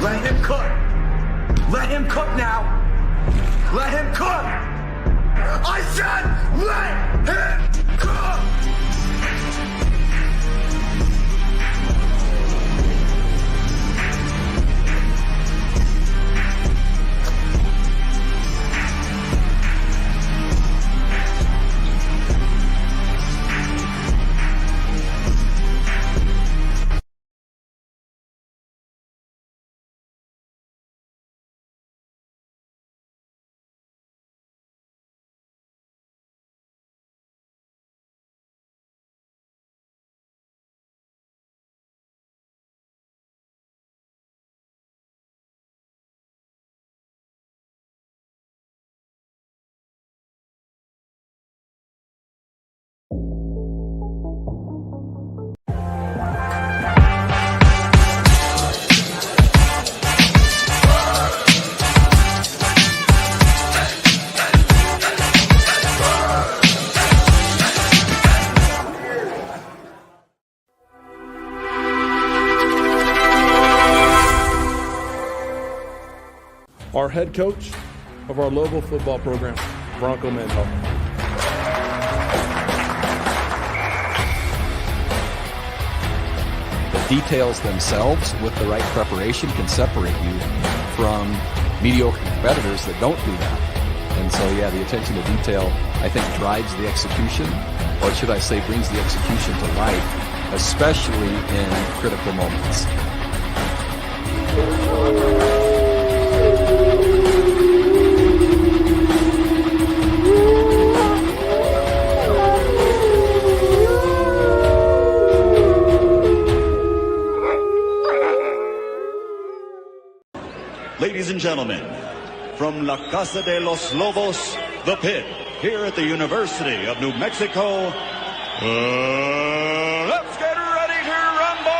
Let him cook. Let him cook now. Let him cook. I said let him cook. Our head coach of our local football program, Bronco Mandel. The details themselves with the right preparation can separate you from mediocre competitors that don't do that. And so, yeah, the attention to detail, I think, drives the execution, or should I say brings the execution to life, especially in critical moments. Ladies and gentlemen, from La Casa de los Lobos, the pit, here at the University of New Mexico, let's get ready to rumble!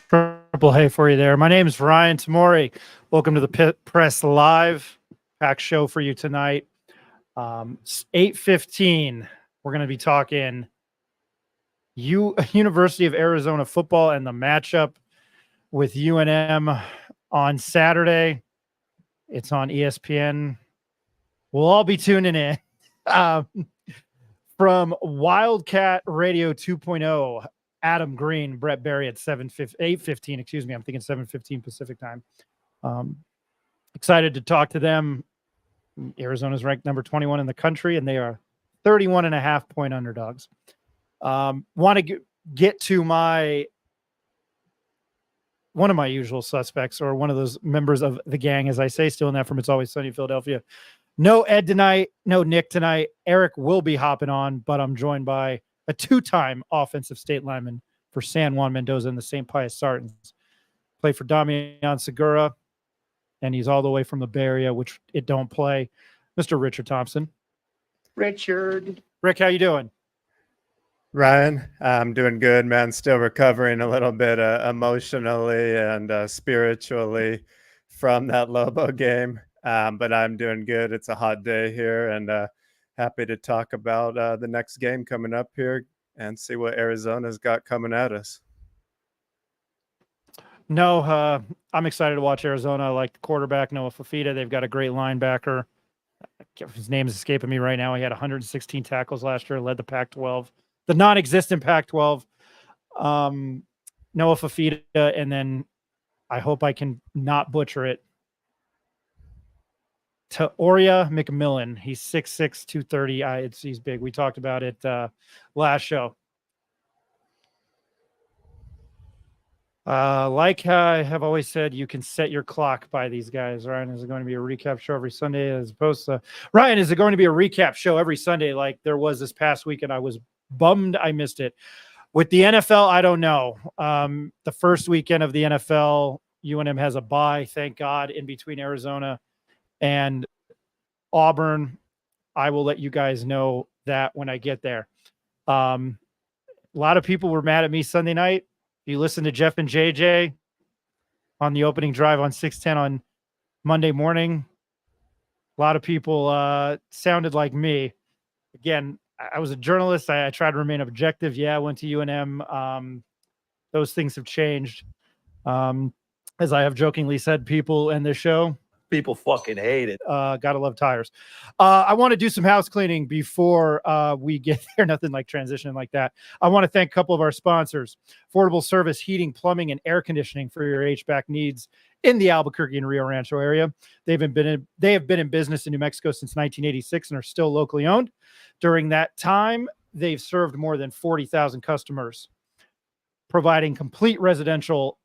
Triple hey for you there. My name is Ryan Tamori. Welcome to the Pit Press Live pack show for you tonight. 8:15. We're going to be talking University of Arizona football and the matchup with UNM on Saturday. It's on ESPN. We'll all be tuning in from Wildcat Radio 2.0. Adam Green, Brett Berry at 8:15. Excuse me, I'm thinking 7:15 Pacific time. Excited to talk to them. Arizona's ranked number 21 in the country, and they are 31.5-point underdogs. Want to get to one of my usual suspects, or one of those members of the gang, as I say, still in that from It's Always Sunny in Philadelphia. No Ed tonight, no Nick tonight. Eric will be hopping on, but I'm joined by a two-time offensive state lineman for San Juan Mendoza and the St. Pius Sartans. Played for Damian Segura, and he's all the way from the Bay Area, which it don't play. Mr. Richard Thompson. Richard. Rick, how you doing? Ryan, I'm doing good, man. Still recovering a little bit emotionally and spiritually from that Lobo game, but I'm doing good. It's a hot day here, and happy to talk about the next game coming up here and see what Arizona's got coming at us. No, I'm excited to watch Arizona. I like the quarterback, Noah Fafita. They've got a great linebacker. His name is escaping me right now. He had 116 tackles last year, led the Pac-12, the non-existent Pac-12. Noah Fafita, and then I hope I can not butcher it. Teoria McMillan. He's 6'6", 230. He's big. We talked about it last show. Like I have always said, you can set your clock by these guys. Ryan, is it going to be a recap show every Sunday as opposed to Ryan? Is it going to be a recap show every Sunday like there was this past weekend? I was bummed I missed it. With the NFL, I don't know. The first weekend of the NFL, UNM has a bye, thank God, in between Arizona and Auburn. I will let you guys know that when I get there. A lot of people were mad at me Sunday night. If you listen to Jeff and JJ on the opening drive on 610 on Monday morning, a lot of people sounded like me. Again, I was a journalist. I tried to remain objective. Yeah, I went to UNM. Those things have changed. As I have jokingly said, people in this show, people fucking hate it. Gotta love tires. I want to do some house cleaning before we get there. Nothing like transitioning like that. I want to thank a couple of our sponsors: Affordable Service Heating, Plumbing, and Air Conditioning for your HVAC needs in the Albuquerque and Rio Rancho area. They have been in business in New Mexico since 1986 and are still locally owned. During that time, they've served more than 40,000 customers, providing complete residential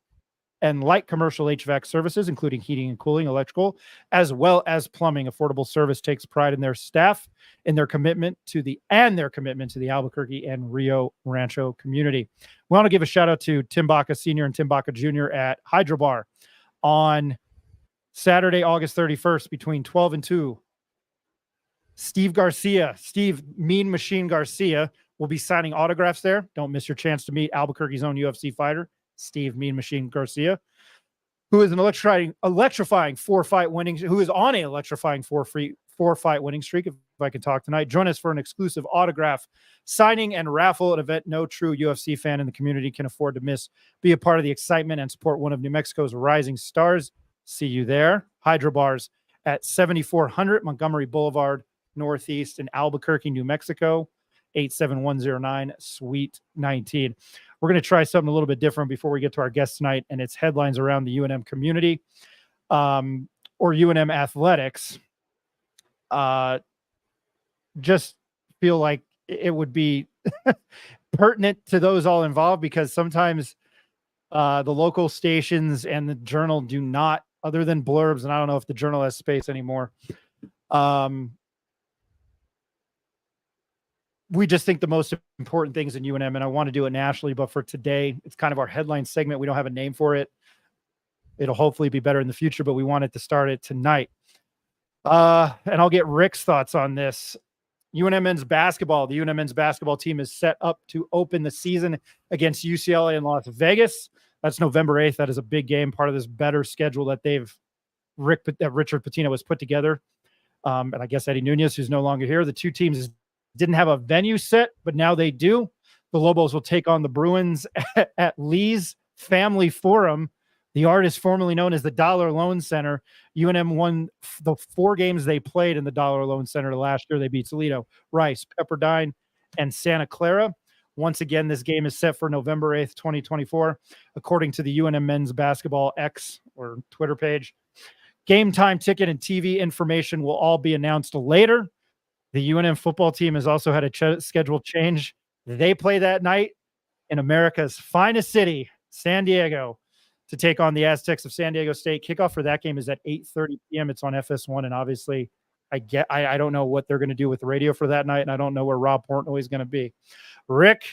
and light commercial HVAC services, including heating and cooling, electrical, as well as plumbing. Affordable Service takes pride in their staff, in their commitment to the Albuquerque and Rio Rancho community. We want to give a shout out to Tim Baca Sr. and Tim Baca Jr. at Hydro Bar on Saturday, August 31st, between 12 and 2. Steve Mean Machine Garcia, will be signing autographs there. Don't miss your chance to meet Albuquerque's own UFC fighter, Steve Mean Machine Garcia, who is an electrifying four-fight winning streak, if I can talk tonight. Join us for an exclusive autograph signing and raffle, an event no true UFC fan in the community can afford to miss. Be a part of the excitement and support one of New Mexico's rising stars. See you there. Hydro Bars at 7400 Montgomery Boulevard, Northeast in Albuquerque, New Mexico, 87109, Suite 19. We're going to try something a little bit different before we get to our guest tonight, and it's headlines around the UNM community or UNM athletics. Just feel like it would be pertinent to those all involved, because sometimes the local stations and the Journal do not, other than blurbs, and I don't know if the Journal has space anymore. We just think the most important things in UNM, and I want to do it nationally, but for today, it's kind of our headline segment. We don't have a name for it. It'll hopefully be better in the future, but we wanted to start it tonight. And I'll get Rick's thoughts on this. UNM men's basketball. The UNM men's basketball team is set up to open the season against UCLA in Las Vegas. That's November 8th. That is a big game, part of this better schedule that Richard Pitino has put together. And I guess Eddie Nunez, who's no longer here. The two teams didn't have a venue set, but now they do. The Lobos will take on the Bruins at Lee's Family Forum. The art is formerly known as the Dollar Loan Center. UNM won the 4 games they played in the Dollar Loan Center last year. They beat Toledo, Rice, Pepperdine, and Santa Clara. Once again, this game is set for November 8th, 2024, according to the UNM Men's Basketball X or Twitter page. Game time, ticket, and TV information will all be announced later. The UNM football team has also had a schedule change. They play that night in America's finest city, San Diego, to take on the Aztecs of San Diego State. Kickoff for that game is at 8:30 p.m. It's on FS1, and obviously I don't know what they're going to do with the radio for that night, and I don't know where Rob Portnoy is going to be. Rick,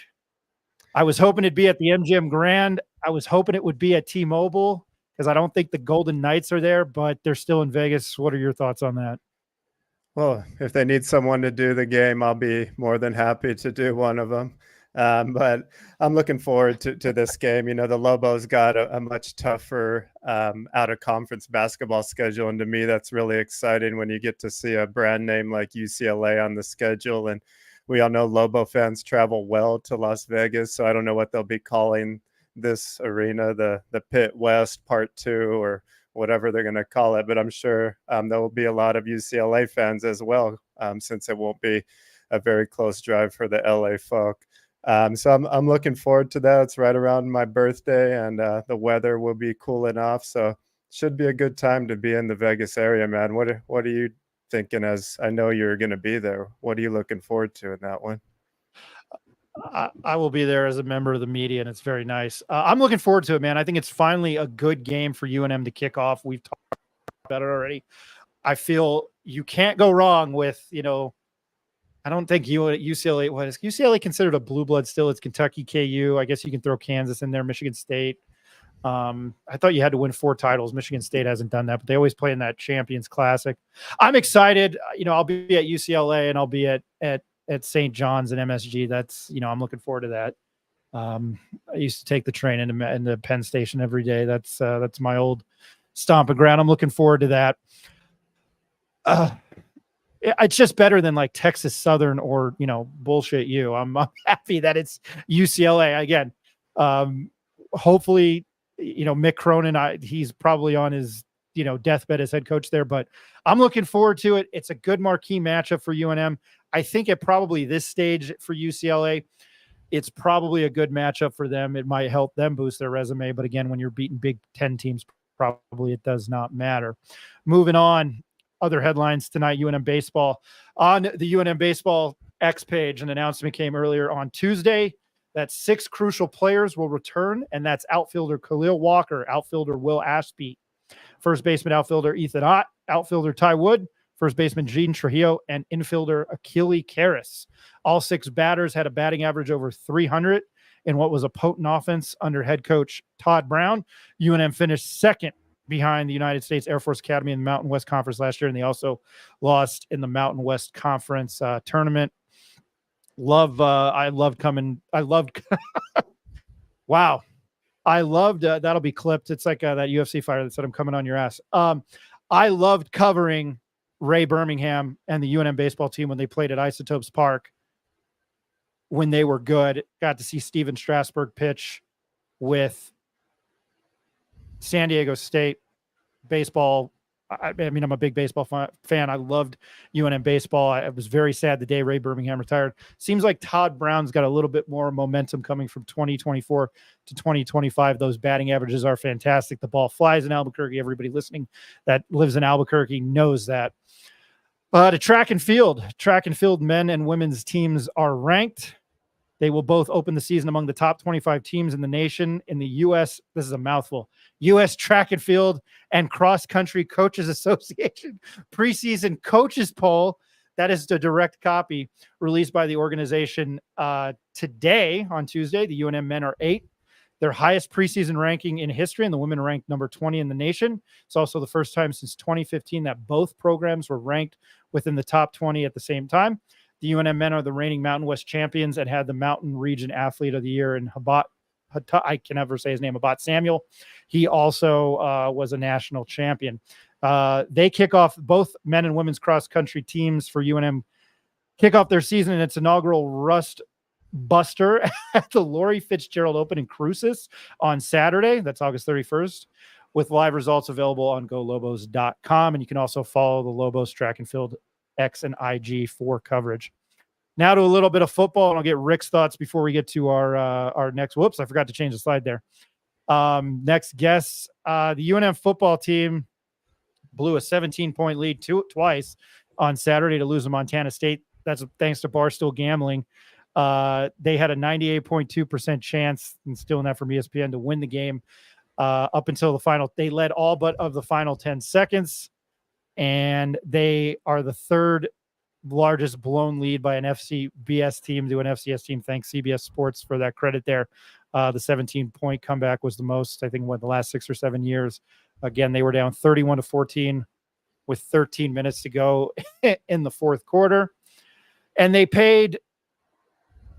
I was hoping it'd be at the MGM Grand. I was hoping it would be at T-Mobile, because I don't think the Golden Knights are there, but they're still in Vegas. What are your thoughts on that? Well, if they need someone to do the game, I'll be more than happy to do one of them. But I'm looking forward to this game. You know, the Lobos got a much tougher out-of-conference basketball schedule, and to me, that's really exciting when you get to see a brand name like UCLA on the schedule. And we all know Lobo fans travel well to Las Vegas, so I don't know what they'll be calling this arena, the Pit West Part 2 or whatever they're going to call it. But I'm sure there will be a lot of UCLA fans as well, since it won't be a very close drive for the LA folk. So I'm looking forward to that. It's right around my birthday, and the weather will be cooling off, so should be a good time to be in the Vegas area, man. What are you thinking? As I know you're going to be there, what are you looking forward to in that one? I will be there as a member of the media, and it's very nice. I'm looking forward to it, man. I think it's finally a good game for UNM to kick off. We've talked about it already. I feel you can't go wrong with, you know, I don't think UCLA was UCLA considered a blue blood still. It's Kentucky, KU. I guess you can throw Kansas in there, Michigan State. I thought you had to win 4 titles. Michigan State hasn't done that, but they always play in that Champions Classic. I'm excited. You know, I'll be at UCLA and I'll be at St. John's and MSG. That's, you know, I'm looking forward to that. I used to take the train into Penn Station every day. That's my old stomping ground. I'm looking forward to that. It's just better than like Texas Southern or, you know, bullshit you. I'm happy that it's UCLA again. Hopefully, you know, Mick Cronin, he's probably on his, you know, deathbed as head coach there, but I'm looking forward to it. It's a good marquee matchup for UNM. I think at probably this stage for UCLA, it's probably a good matchup for them. It might help them boost their resume, but again, when you're beating Big Ten teams, probably it does not matter. Moving on, other headlines tonight, UNM baseball. On the UNM baseball X page, an announcement came earlier on Tuesday that 6 crucial players will return, and that's outfielder Khalil Walker, outfielder Will Ashby, first baseman outfielder Ethan Ott, outfielder Ty Wood, first baseman Gene Trujillo, and infielder Achille Karras. All 6 batters had a batting average over 300 in what was a potent offense under head coach Todd Brown. UNM finished second behind the United States Air Force Academy in the Mountain West Conference last year, and they also lost in the Mountain West Conference tournament. I loved wow. I loved that'll be clipped. It's like that UFC fighter that said, I'm coming on your ass. I loved covering Ray Birmingham and the UNM baseball team when they played at Isotopes Park when they were good. Got to see Steven Strasburg pitch with San Diego State baseball. I mean, I'm a big baseball fan. I loved UNM baseball. I was very sad the day Ray Birmingham retired. Seems like Todd Brown's got a little bit more momentum coming from 2024 to 2025. Those batting averages are fantastic. The ball flies in Albuquerque. Everybody listening that lives in Albuquerque knows that. To track and field men and women's teams are ranked. They will both open the season among the top 25 teams in the nation in the U.S. This is a mouthful. U.S. Track and Field and Cross Country Coaches Association preseason coaches poll. That is the direct copy released by the organization today on Tuesday. The UNM men are 8th, their highest preseason ranking in history, and the women are ranked number 20 in the nation. It's also the first time since 2015 that both programs were ranked within the top 20 at the same time. The UNM men are the reigning Mountain West champions and had the Mountain Region Athlete of the Year in I can never say his name, Abat Samuel. He also was a national champion. They kick off, both men and women's cross-country teams for UNM kick off their season in its inaugural Rust Buster at the Lori Fitzgerald Open in Cruces on Saturday. That's August 31st, with live results available on golobos.com. And you can also follow the Lobos Track and Field X and IG for coverage. Now to a little bit of football, and I'll get Rick's thoughts before we get to our next. Whoops, I forgot to change the slide there. Next guest, the UNM football team blew a 17-point lead twice on Saturday to lose to Montana State. That's thanks to Barstool Gambling. They had a 98.2% chance, and stealing that from ESPN, to win the game up until the final. They led all but of the final 10 seconds, and they are the 3rd largest blown lead by an FCBS team to an FCS team. Thanks CBS Sports for that credit there. The 17-point comeback was the most, I think, in the last 6 or 7 years. Again, they were down 31-14 with 13 minutes to go in the 4th quarter. And they paid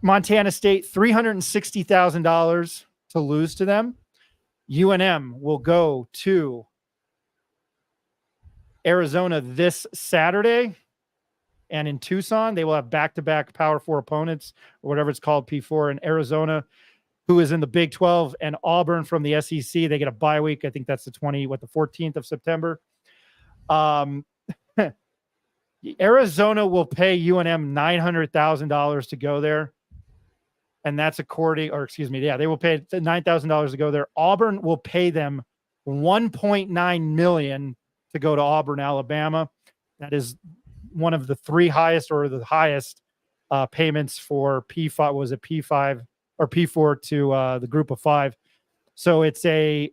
Montana State, $360,000 to lose to them. UNM will go to Arizona this Saturday. And in Tucson, they will have back-to-back Power 4 opponents, or whatever it's called, P4, in Arizona, who is in the Big 12, and Auburn from the SEC. They get a bye week. I think that's the 14th of September. Arizona will pay UNM $900,000 to go there. And that's according, or excuse me, yeah, they will pay $9,000 to go there. Auburn will pay them $1.9 million to go to Auburn, Alabama. That is one of the three highest, or the highest payments for P5. Was it P5 or P4 to the group of five? So it's a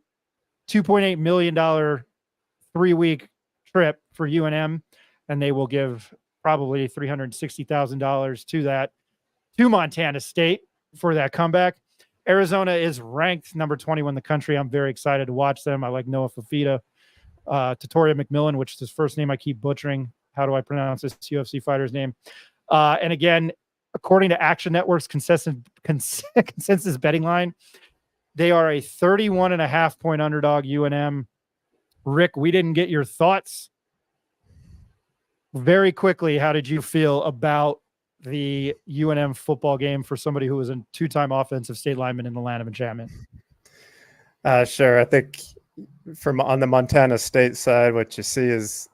$2.8 million 3-week trip for UNM, and they will give probably $360,000 to that, to Montana State for that comeback. Arizona is ranked number 21 in the country. I'm very excited to watch them. I like Noah Fafita, Tatoria McMillan, which is his first name I keep butchering. How do I pronounce this UFC fighter's name? And again, according to Action Network's consensus betting line, they are a 31.5 point underdog, UNM. Rick, we didn't get your thoughts. Very quickly, how did you feel about the UNM football game for somebody who was a 2-time offensive state lineman in the land of enchantment? Sure. I think on the Montana State side, what you see is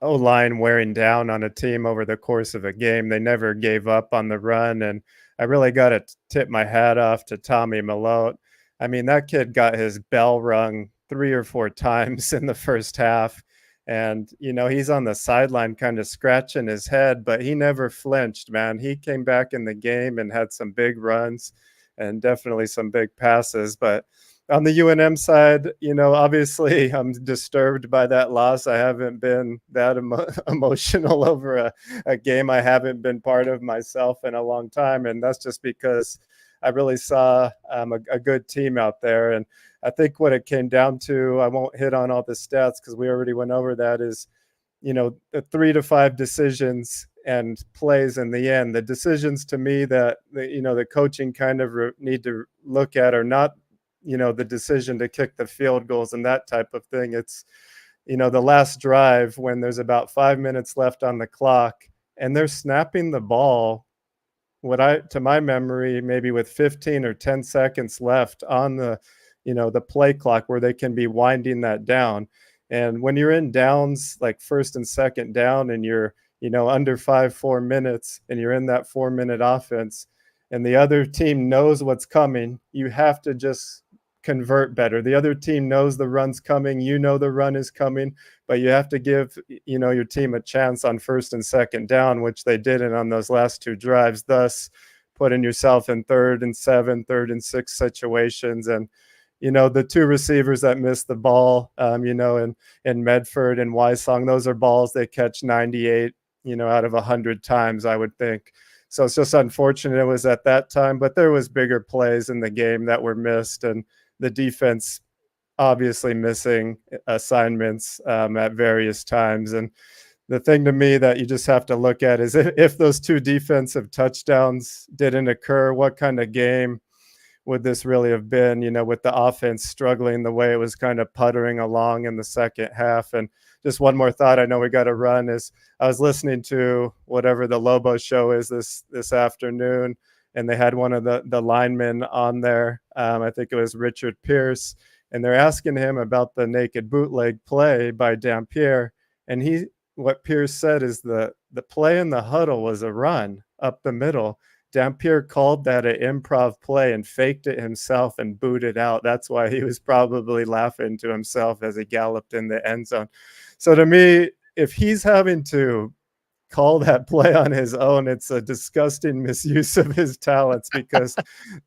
O-line wearing down on a team over the course of a game. They never gave up on the run, and I really got to tip my hat off to Tommy Malote. I mean, that kid got his bell rung 3 or 4 times in the first half. And, he's on the sideline kind of scratching his head, but he never flinched, man. He came back in the game and had some big runs and definitely some big passes. But on the UNM side, obviously I'm disturbed by that loss. I haven't been that emotional over a game I haven't been part of myself in a long time. And that's just because I really saw a good team out there. And I think what it came down to, I won't hit on all the stats because we already went over that, is, the 3 to 5 decisions and plays in the end. The decisions to me that, the coaching kind of need to look at are not, the decision to kick the field goals and that type of thing. It's, the last drive when there's about 5 minutes left on the clock and they're snapping the ball, to my memory, maybe with 15 or 10 seconds left on the play clock, where they can be winding that down. And when you're in downs, like first and second down, and you're, under 4 minutes, and you're in that 4-minute offense, and the other team knows what's coming, you have to just convert better. The other team knows the run's coming, the run is coming, but you have to give, your team a chance on first and second down, which they didn't on those last 2 drives, thus putting yourself in 3rd and 7, 3rd and 6 situations. And the 2 receivers that missed the ball, in Medford and Wysong, those are balls they catch 98, out of 100 times, I would think. So it's just unfortunate it was at that time, but there was bigger plays in the game that were missed, and the defense obviously missing assignments at various times. And the thing to me that you just have to look at is if those 2 defensive touchdowns didn't occur, what kind of game would this really have been, with the offense struggling the way it was kind of puttering along in the second half. And just one more thought, I know we got to run, is I was listening to whatever the Lobo show is this afternoon, and they had one of the linemen on there. I think it was Richard Pierce, and they're asking him about the naked bootleg play by Dampier. And what Pierce said is the play in the huddle was a run up the middle. Dampier called that an improv play and faked it himself and booted out. That's why he was probably laughing to himself as he galloped in the end zone. So to me, if he's having to call that play on his own, it's a disgusting misuse of his talents, because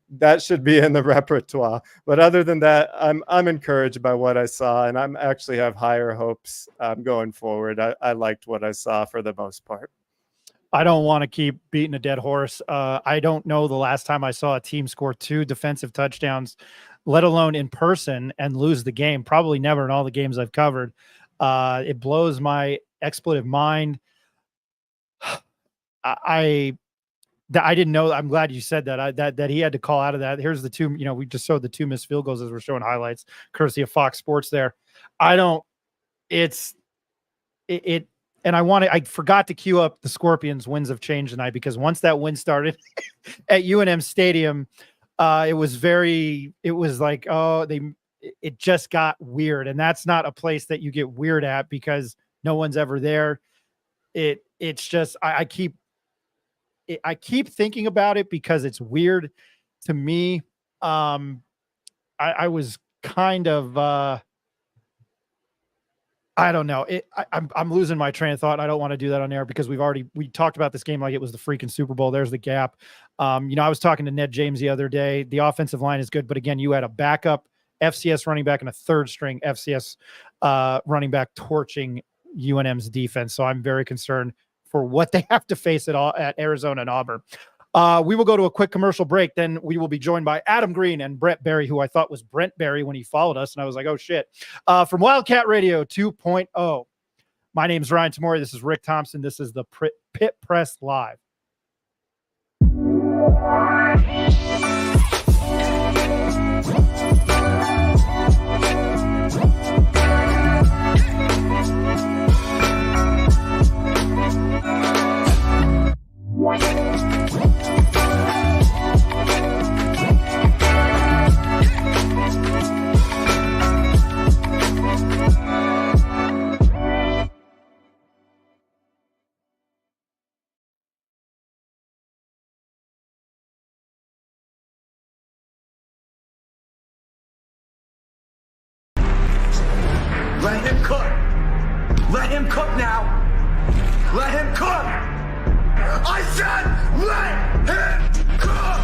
that should be in the repertoire. But other than that, I'm encouraged by what I saw, and I'm actually have higher hopes going forward. I liked what I saw for the most part. I don't want to keep beating a dead horse. I don't know the last time I saw a team score 2 defensive touchdowns, let alone in person, and lose the game. Probably never in all the games I've covered. It blows my expletive mind. I that I didn't know. I'm glad you said that. That he had to call out of that. Here's the two. We just showed the two missed field goals as we're showing highlights, courtesy of Fox Sports. There, I don't. It's it. And I forgot to queue up the Scorpions' wins of change tonight, because once that win started at UNM Stadium, it was like, it just got weird, and that's not a place that you get weird at because no one's ever there. It's just I keep thinking about it because it's weird to me. I was kind of I don't know. I'm losing my train of thought. I don't want to do that on air because we talked about this game like it was the freaking Super Bowl. There's the gap. I was talking to Ned James the other day. The offensive line is good, but again, you had a backup FCS running back and a third string FCS running back torching UNM's defense. So I'm very concerned for what they have to face at Arizona and Auburn. We will go to a quick commercial break. Then we will be joined by Adam Green and Brett Berry, who I thought was Brent Berry when he followed us. And I was like, oh, shit. From Wildcat Radio 2.0. My name is Ryan Tamori. This is Rick Thompson. This is the Pit Press Live. Let him cook. Let him cook now. Let him cook. I said let him cook.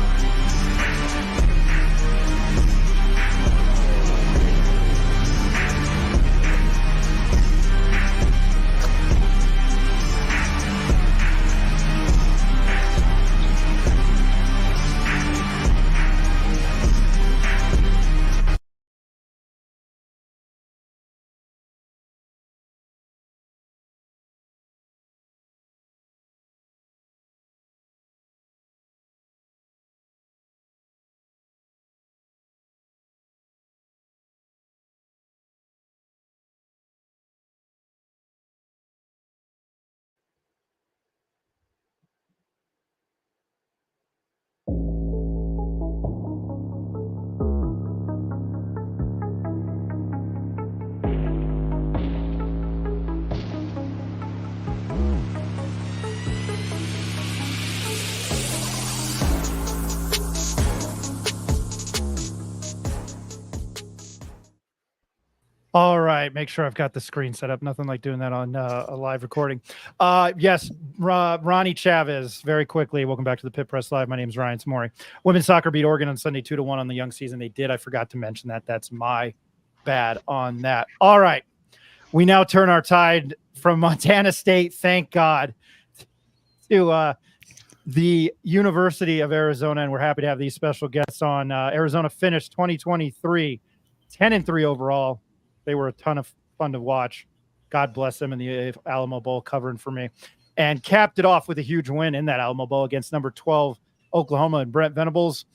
All right, make sure I've got the screen set up. Nothing like doing that on a live recording. Yes, Ronnie Chavez, very quickly. Welcome back to the Pit Press Live. My name is Ryan Tamori. Women's soccer beat Oregon on Sunday 2-1 on the young season. They did. I forgot to mention that. That's my bad on that. All right, we now turn our tide from Montana State, thank God, to the University of Arizona, and we're happy to have these special guests on. Arizona finished 2023 10-3 overall. They were a ton of fun to watch. God bless them in the Alamo Bowl covering for me. And capped it off with a huge win in that Alamo Bowl against number 12 Oklahoma and Brent Venables.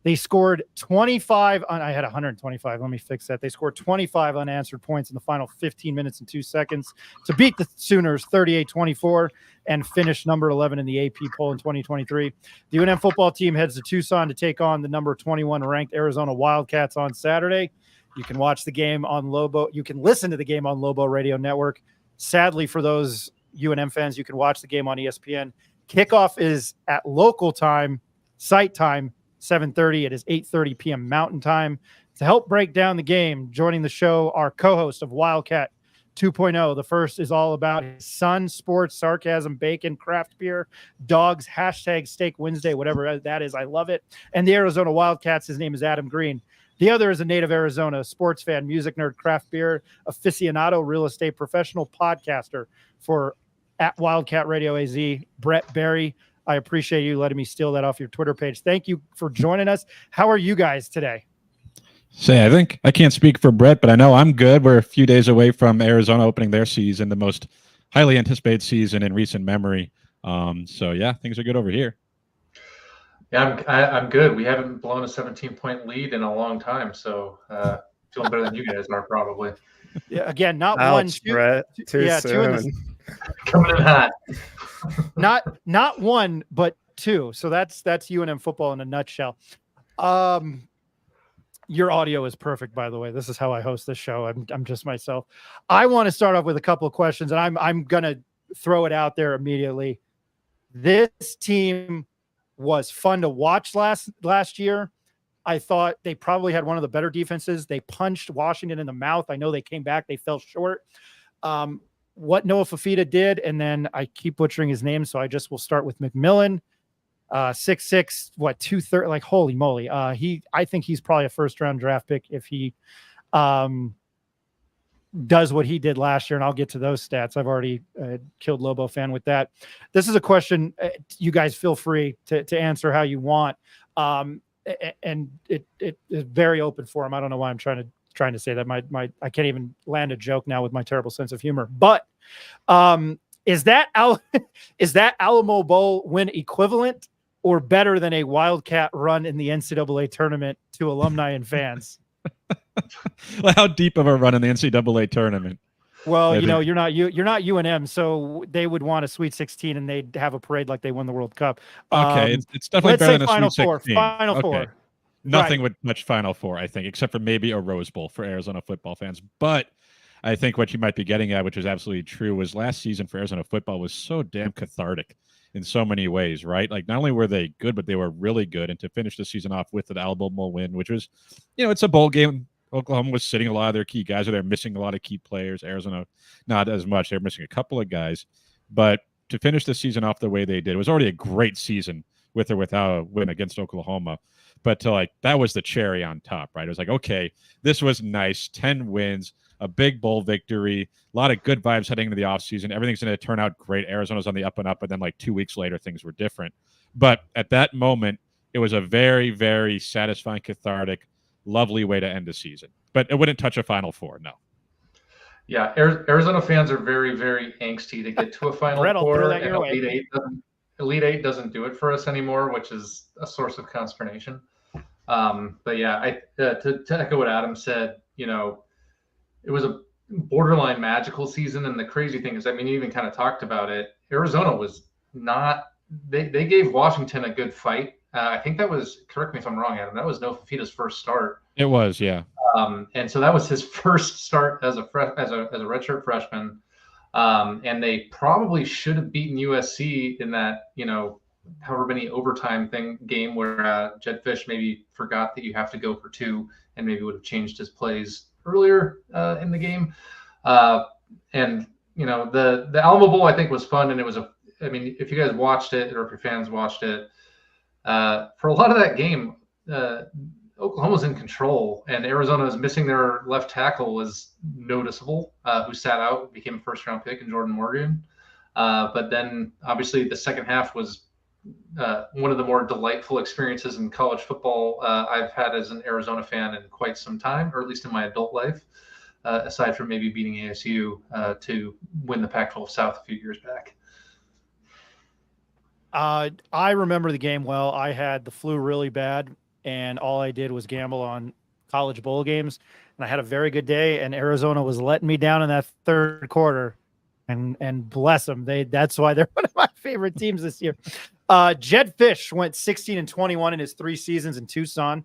They scored 25 I had 125. Let me fix that. They scored 25 unanswered points in the final 15 minutes and 2 seconds to beat the Sooners 38-24 and finish number 11 in the AP poll in 2023. The UNM football team heads to Tucson to take on the number 21 ranked Arizona Wildcats on Saturday. You can watch the game on Lobo. You can listen to the game on Lobo Radio Network. Sadly, for those UNM fans, you can watch the game on ESPN. Kickoff is at local time, site time, 7:30. It is 8:30 p.m. Mountain Time. To help break down the game, joining the show, our co-host of Wildcat 2.0. The first is all about his son, sports, sarcasm, bacon, craft beer, dogs, hashtag Steak Wednesday, whatever that is. I love it. And the Arizona Wildcats, his name is Adam Green. The other is a native Arizona sports fan, music nerd, craft beer aficionado, real estate professional, podcaster for at Wildcat Radio AZ, Brett Berry. I appreciate you letting me steal that off your Twitter page. Thank you for joining us. How are you guys today? I think I can't speak for Brett, but I know I'm good. We're a few days away from Arizona opening their season, the most highly anticipated season in recent memory. So yeah, things are good over here. Yeah, I'm good. We haven't blown a 17-point lead in a long time, so feeling better than you guys are probably. Yeah, again, not one, Ouch, two, Brett. Too yeah, two in soon. Coming in hot. not one, but two. So that's UNM football in a nutshell. Your audio is perfect, by the way. This is how I host this show. I'm just myself. I want to start off with a couple of questions, and I'm gonna throw it out there immediately. This team was fun to watch last year. I thought they probably had one of the better defenses. They punched Washington in the mouth. I know they came back. They fell short. What Noah Fafita did, and then I keep butchering his name, so I just will start with McMillan. 6'6", 230, like holy moly. I think he's probably a first-round draft pick if he does what he did last year, and I'll get to those stats. I've already killed Lobo fan with that. This is a question you guys feel free to answer how you want. And it is very open for him. I don't know why I'm trying to say that. I can't even land a joke now with my terrible sense of humor. But is that Alamo Bowl win equivalent or better than a Wildcat run in the NCAA tournament to alumni and fans? How deep of a run in the NCAA tournament? Well, you're not UNM, so they would want a Sweet 16 and they'd have a parade like they won the World Cup. Okay, it's definitely better than a Final Sweet 16. Final Four. Okay. Nothing Right. would touch Final Four, I think, except for maybe a Rose Bowl for Arizona football fans. But I think what you might be getting at, which is absolutely true, was last season for Arizona football was so damn cathartic in so many ways, right? Like, not only were they good, but they were really good. And to finish the season off with an Alabama win, which was, it's a bowl game. Oklahoma was sitting a lot of their key guys, or they're missing a lot of key players. Arizona, not as much. They're missing a couple of guys. But to finish the season off the way they did, it was already a great season with or without a win against Oklahoma. But that was the cherry on top, right? It was like, okay, this was nice. 10 wins, a big bowl victory, a lot of good vibes heading into the offseason. Everything's going to turn out great. Arizona's on the up and up. And then 2 weeks later, things were different. But at that moment, it was a very, very satisfying, cathartic, lovely way to end the season. But it wouldn't touch a Final Four, no. Yeah, Arizona fans are very, very angsty to get to a Final Brett, I'll Four. throw that And your way. Elite Eight doesn't do it for us anymore, which is a source of consternation. But yeah, to echo what Adam said, it was a borderline magical season. And the crazy thing is, you even kind of talked about it. Arizona was not. They gave Washington a good fight. I think that was, correct me if I'm wrong, Adam, that was Noah Fafita's first start. It was, yeah. And so that was his first start as a redshirt freshman. And they probably should have beaten USC in that, however many overtime game where Jed Fish maybe forgot that you have to go for two and maybe would have changed his plays earlier in the game. And the Alamo Bowl, I think, was fun. And it was if you guys watched it or if your fans watched it, for a lot of that game, Oklahoma's in control, and Arizona's missing their left tackle was noticeable, who sat out, became a first-round pick in Jordan Morgan. But then, obviously, the second half was one of the more delightful experiences in college football I've had as an Arizona fan in quite some time, or at least in my adult life, aside from maybe beating ASU to win the Pac-12 South a few years back. I remember the game well. I had the flu really bad, and all I did was gamble on college bowl games. And I had a very good day, and Arizona was letting me down in that third quarter. And bless them. That's why they're one of my favorite teams this year. Jed Fish went 16-21 in his 3 seasons in Tucson.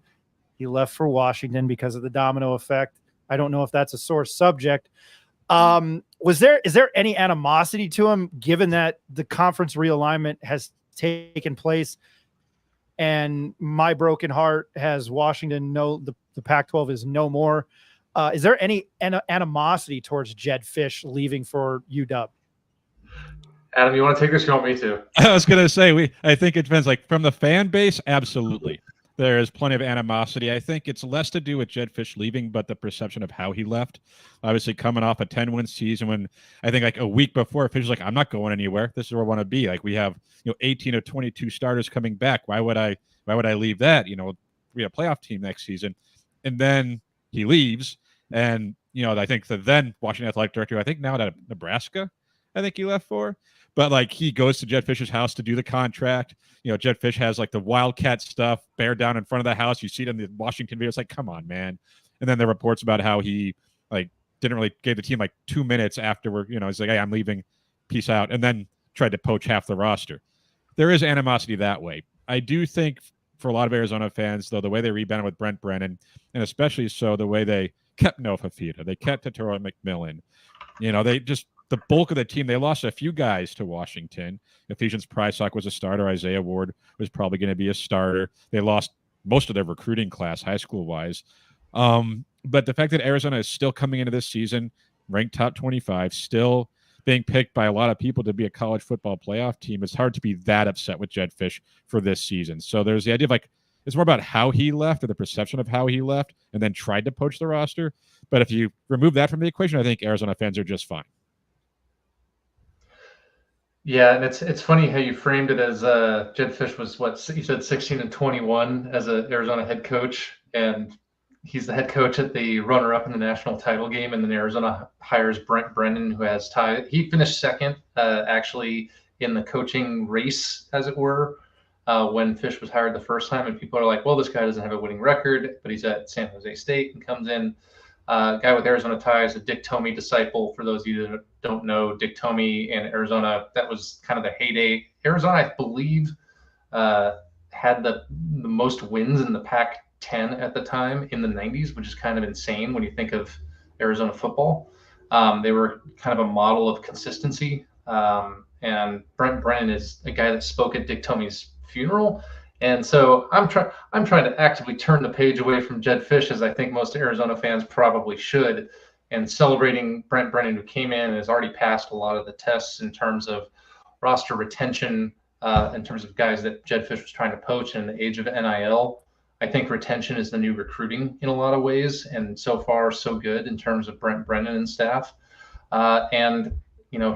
He left for Washington because of the domino effect. I don't know if that's a sore subject. Is there any animosity to him, given that the conference realignment has taken place and my broken heart has Washington the Pac-12 is no more? Is there any animosity towards Jed Fish leaving for UW? Adam, you want to take this? You want me to? I was going to say, I think it depends. From the fan base, absolutely. There is plenty of animosity. I think it's less to do with Jed Fish leaving, but the perception of how he left. Obviously, coming off a 10-win season, when I think a week before, Fish was like, "I'm not going anywhere. This is where I want to be." We have 18 of 22 starters coming back. Why would I leave that? We have a playoff team next season, and then he leaves, and I think the then Washington athletic director, I think now at Nebraska, I think he left for. But like he goes to Jed Fish's house to do the contract. Jed Fish has like the Wildcat stuff bear down in front of the house. You see it in the Washington video. It's like, come on, man. And then the reports about how he like didn't really gave the team like 2 minutes afterward. He's like, hey, I'm leaving. Peace out. And then tried to poach half the roster. There is animosity that way. I do think for a lot of Arizona fans, though, the way they rebounded with Brent Brennan, and especially so the way they kept Noah Fafita, they kept Totoro McMillan. They just the bulk of the team, they lost a few guys to Washington. Ephesians Prysock was a starter. Isaiah Ward was probably going to be a starter. They lost most of their recruiting class, high school-wise. But the fact that Arizona is still coming into this season, ranked top 25, still being picked by a lot of people to be a college football playoff team, it's hard to be that upset with Jed Fish for this season. So there's the idea of like, it's more about how he left or the perception of how he left and then tried to poach the roster. But if you remove that from the equation, I think Arizona fans are just fine. Yeah, and it's funny how you framed it as Jed Fish was what you said 16-21 as an Arizona head coach, and he's the head coach at the runner-up in the national title game, and then Arizona hires Brent Brennan, who has tie. He finished second, actually, in the coaching race, as it were, when Fish was hired the first time. And people are like, well, this guy doesn't have a winning record, but he's at San Jose State and comes in. Guy with Arizona ties, a Dick Tomey disciple. For those of you that don't know, Dick Tomey and Arizona, that was kind of the heyday. Arizona, I believe, had the most wins in the Pac-10 at the time in the 90s, which is kind of insane when you think of Arizona football. They were kind of a model of consistency. And Brent Brennan is a guy that spoke at Dick Tomey's funeral. And so I'm trying to actively turn the page away from Jed Fish, as I think most Arizona fans probably should, and celebrating Brent Brennan, who came in and has already passed a lot of the tests in terms of roster retention, in terms of guys that Jed Fish was trying to poach in the age of NIL. I think retention is the new recruiting in a lot of ways, and so far so good in terms of Brent Brennan and staff. And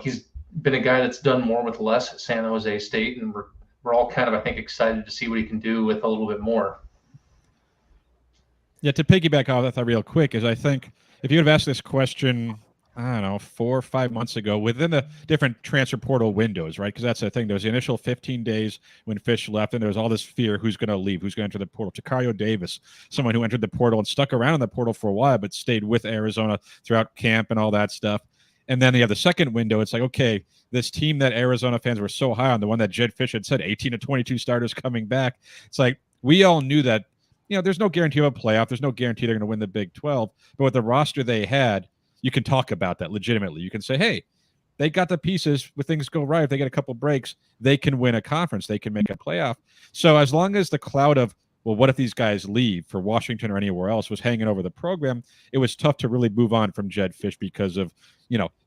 he's been a guy that's done more with less at San Jose State, and we're all kind of, I think, excited to see what he can do with a little bit more. Yeah, to piggyback off that real quick, is I think if you would have asked this question, I don't know, 4 or 5 months ago, within the different transfer portal windows, right? Because that's the thing. There was the initial 15 days when Fish left, and there was all this fear, who's going to leave, who's going to enter the portal. Takario Davis, someone who entered the portal and stuck around in the portal for a while, but stayed with Arizona throughout camp and all that stuff. And then you have the second window. It's like, okay, this team that Arizona fans were so high on, the one that Jed Fish had said, 18 to 22 starters coming back. It's like, we all knew that, there's no guarantee of a playoff. There's no guarantee they're going to win the Big 12. But with the roster they had, you can talk about that legitimately. You can say, hey, they got the pieces. When things go right, if they get a couple breaks, they can win a conference. They can make a playoff. So as long as the cloud of, well, what if these guys leave for Washington or anywhere else was hanging over the program, it was tough to really move on from Jed Fish because of,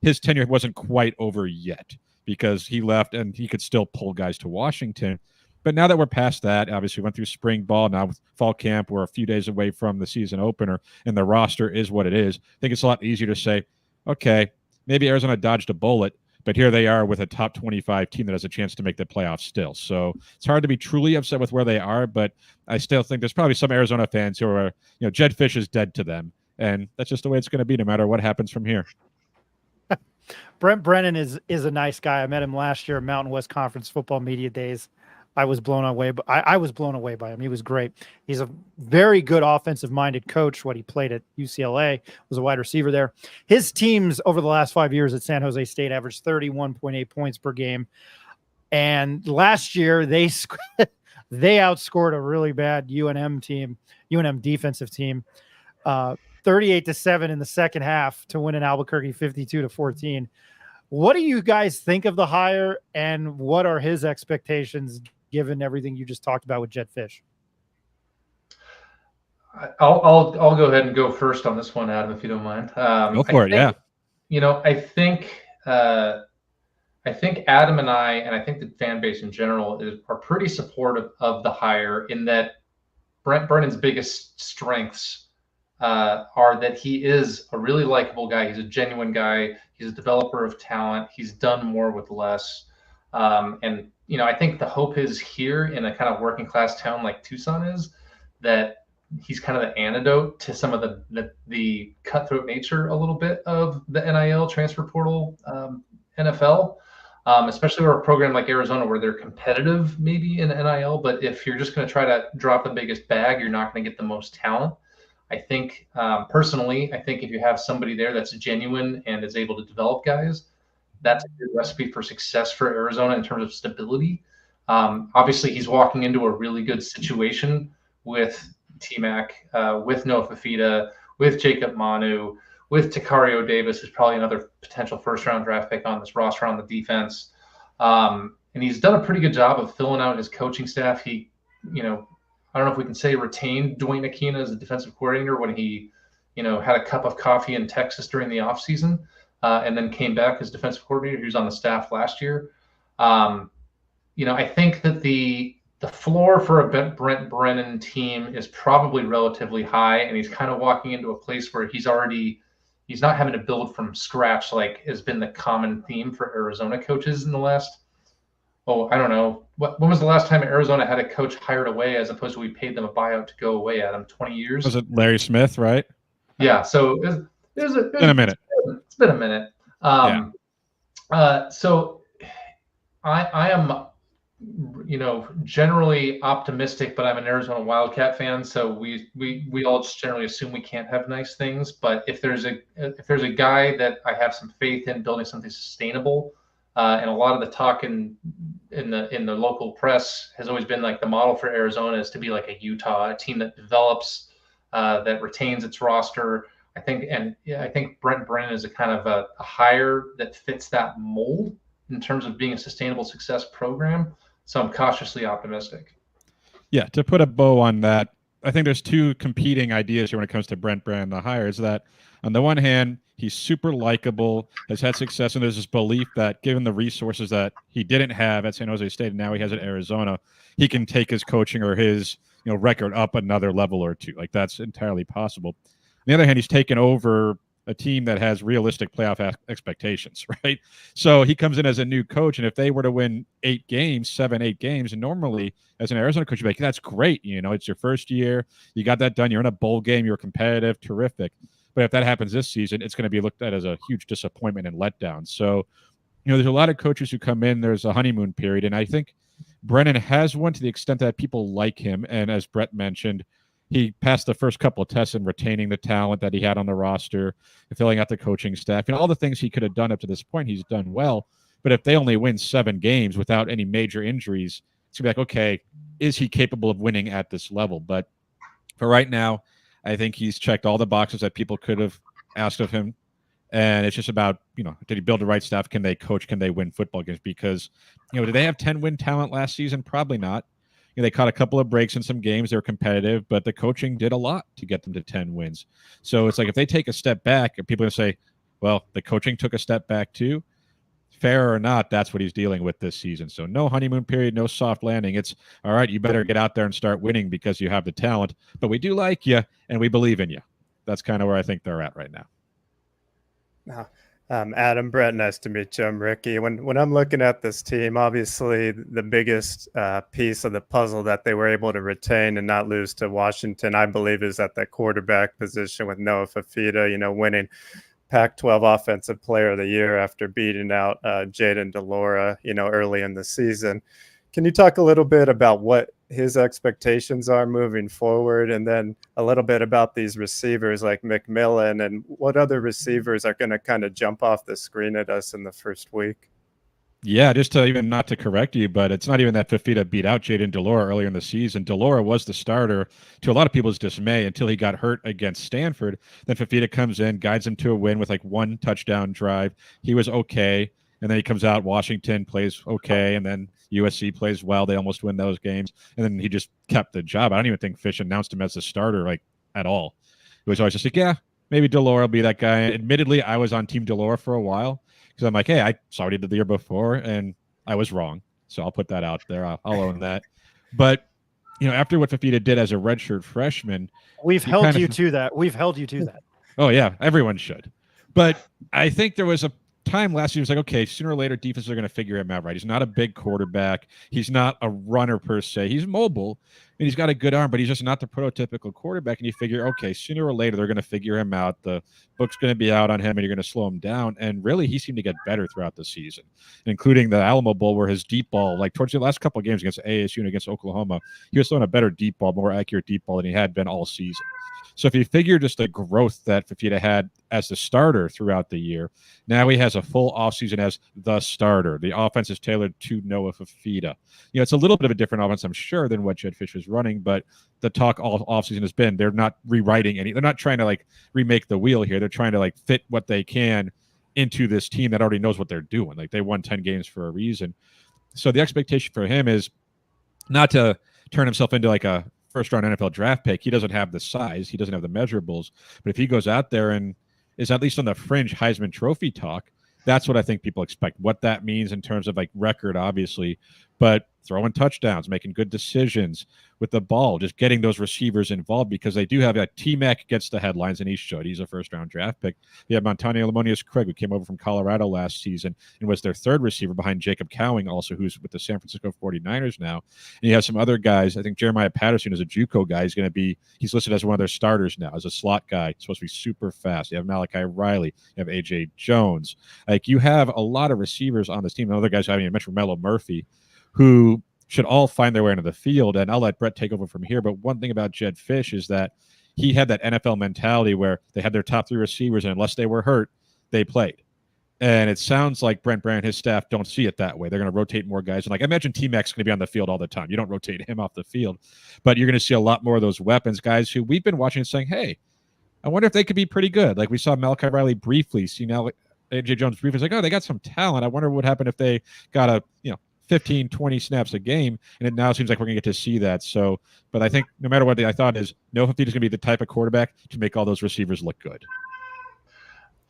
his tenure wasn't quite over yet because he left and he could still pull guys to Washington. But now that we're past that, obviously we went through spring ball. Now with fall camp, we're a few days away from the season opener, and the roster is what it is. I think it's a lot easier to say, okay, maybe Arizona dodged a bullet, but here they are with a top 25 team that has a chance to make the playoffs still. So it's hard to be truly upset with where they are, but I still think there's probably some Arizona fans who are, Jed Fish is dead to them. And that's just the way it's going to be no matter what happens from here. Brent Brennan is a nice guy. I met him last year at Mountain West Conference football media days. I was blown away, but I was blown away by him. He was great. He's a very good offensive-minded coach. What he played at UCLA, was a wide receiver there. His teams over the last 5 years at San Jose State averaged 31.8 points per game. And last year they outscored a really bad UNM defensive team, 38-7 in the second half to win in Albuquerque 52-14. What do you guys think of the hire, and what are his expectations given everything you just talked about with Jed Fish? I'll go ahead and go first on this one, Adam, if you don't mind. Go for it. Yeah. I think Adam and I think the fan base in general are pretty supportive of the hire, in that Brent Brennan's biggest strengths are that he is a really likable guy. He's a genuine guy. He's a developer of talent. He's done more with less. And I think the hope is here in a kind of working class town like Tucson is that he's kind of the antidote to some of the cutthroat nature a little bit of the NIL transfer portal NFL, especially for a program like Arizona where they're competitive maybe in NIL. But if you're just going to try to drop the biggest bag, you're not going to get the most talent. I think personally, I think if you have somebody there that's genuine and is able to develop guys, that's a good recipe for success for Arizona in terms of stability. Obviously, he's walking into a really good situation with T-Mac, with Noah Fafita, with Jacob Manu, with Takario Davis, who's probably another potential first-round draft pick on this roster on the defense. And he's done a pretty good job of filling out his coaching staff. He, I don't know if we can say retained Dwayne Aquina as the defensive coordinator when he, had a cup of coffee in Texas during the offseason, and then came back as defensive coordinator. He was on the staff last year. I think that the floor for a Brent Brennan team is probably relatively high, and he's kind of walking into a place where he's not having to build from scratch like has been the common theme for Arizona coaches in the last, I don't know. When was the last time Arizona had a coach hired away as opposed to we paid them a buyout to go away at him? 20 years? Was it Larry Smith, right? Yeah. So it's been a minute. It's been a minute. So I am, generally optimistic, but I'm an Arizona Wildcat fan, so we all just generally assume we can't have nice things. But if there's a guy that I have some faith in building something sustainable, and a lot of the talk in the local press has always been like the model for Arizona is to be like a Utah, a team that develops, that retains its roster. I think Brent Brennan is a kind of a hire that fits that mold in terms of being a sustainable success program. So I'm cautiously optimistic. Yeah, to put a bow on that, I think there's two competing ideas here when it comes to Brent Brennan, the hire, is that on the one hand, he's super likable, has had success, and there's this belief that given the resources that he didn't have at San Jose State and now he has at Arizona, he can take his coaching or his record up another level or two. Like, that's entirely possible. On the other hand, he's taken over a team that has realistic playoff expectations, right? So he comes in as a new coach, and if they were to win 8 games, and normally as an Arizona coach, you'd be like, that's great. It's your first year. You got that done. You're in a bowl game. You're competitive. Terrific. But if that happens this season, it's going to be looked at as a huge disappointment and letdown. So, there's a lot of coaches who come in. There's a honeymoon period, and I think Brennan has one to the extent that people like him. And as Brett mentioned, he passed the first couple of tests in retaining the talent that he had on the roster, filling out the coaching staff, all the things he could have done up to this point, he's done well. But if they only win 7 games without any major injuries, it's going to be like, okay, is he capable of winning at this level? But for right now, I think he's checked all the boxes that people could have asked of him. And it's just about, did he build the right staff? Can they coach? Can they win football games? Because, did they have 10-win talent last season? Probably not. They caught a couple of breaks in some games. They were competitive, but the coaching did a lot to get them to 10 wins. So it's like if they take a step back, people are going to say, well, the coaching took a step back too. Fair or not, that's what he's dealing with this season. So no honeymoon period, no soft landing. It's, all right, you better get out there and start winning because you have the talent. But we do like you, and we believe in you. That's kind of where I think they're at right now. Adam, Brett, nice to meet you. I'm Ricky. When I'm looking at this team, obviously the biggest piece of the puzzle that they were able to retain and not lose to Washington, I believe, is at that quarterback position with Noah Fafita, winning Pac-12 Offensive Player of the Year after beating out Jaden Delora, early in the season. Can you talk a little bit about what his expectations are moving forward, and then a little bit about these receivers like McMillan and what other receivers are going to kind of jump off the screen at us in the first week? Yeah, just to even not to correct you, but it's not even that Fafita beat out Jaden Delora earlier in the season. Delora was the starter to a lot of people's dismay until he got hurt against Stanford. Then Fafita comes in, guides him to a win with like 1 touchdown drive. He was okay. And then he comes out, Washington plays okay, and then USC plays well. They almost win those games. And then he just kept the job. I don't even think Fish announced him as a starter at all. It was always just like, yeah, maybe Delora will be that guy. Admittedly, I was on Team Delora for a while because I'm like, hey, I saw what he did the year before, and I was wrong. So I'll put that out there. I'll own that. But, after what Fafita did as a redshirt freshman. We've held you to that. We've held you to that. Oh, yeah, everyone should. But I think there was a time last year was like, okay, sooner or later defenses are going to figure him out, right? He's not a big quarterback. He's not a runner per se. He's mobile, mean, he's got a good arm, but he's just not the prototypical quarterback. And you figure, okay, sooner or later, they're going to figure him out. The book's going to be out on him, and you're going to slow him down. And really, he seemed to get better throughout the season, including the Alamo Bowl, where his deep ball, like towards the last couple of games against ASU and against Oklahoma, he was throwing a better deep ball, more accurate deep ball than he had been all season. So if you figure just the growth that Fifita had as the starter throughout the year, now he has a full offseason as the starter. The offense is tailored to Noah Fifita. It's a little bit of a different offense, I'm sure, than what Jedd Fisch was running, but the talk all offseason has been they're not rewriting any. They're not trying to like remake the wheel here. They're trying to like fit what they can into this team that already knows what they're doing. Like they won 10 games for a reason. So the expectation for him is not to turn himself into like a first-round NFL draft pick. He doesn't have the size. He doesn't have the measurables. But if he goes out there and is at least on the fringe Heisman Trophy talk, that's what I think people expect. What that means in terms of like record, obviously, but throwing touchdowns, making good decisions with the ball, just getting those receivers involved, because they do have a T-Mac gets the headlines, and he should. He's a first-round draft pick. You have Montano Lamonius Craig, who came over from Colorado last season and was their third receiver behind Jacob Cowing, also who's with the San Francisco 49ers now. And you have some other guys. I think Jeremiah Patterson is a JUCO guy. He's listed as one of their starters now, as a slot guy. He's supposed to be super fast. You have Malachi Riley. You have A.J. Jones. Like, you have a lot of receivers on this team. And other guys, I mean, I mentioned Mello Murphy, who should all find their way into the field. And I'll let Brett take over from here. But one thing about Jedd Fisch is that he had that NFL mentality where they had their top three receivers, and unless they were hurt, they played. And it sounds like Brent Brown and his staff don't see it that way. They're going to rotate more guys. And like I imagine T-Mac's going to be on the field all the time. You don't rotate him off the field. But you're going to see a lot more of those weapons, guys who we've been watching and saying, hey, I wonder if they could be pretty good. Like we saw Malachi Riley briefly. See now A.J. Jones briefly. It's like, oh, they got some talent. I wonder what would happen if they got 15, 20 snaps a game, and it now seems like we're going to get to see that. So, but I think no matter what I thought is, Noah Fifita is going to be the type of quarterback to make all those receivers look good.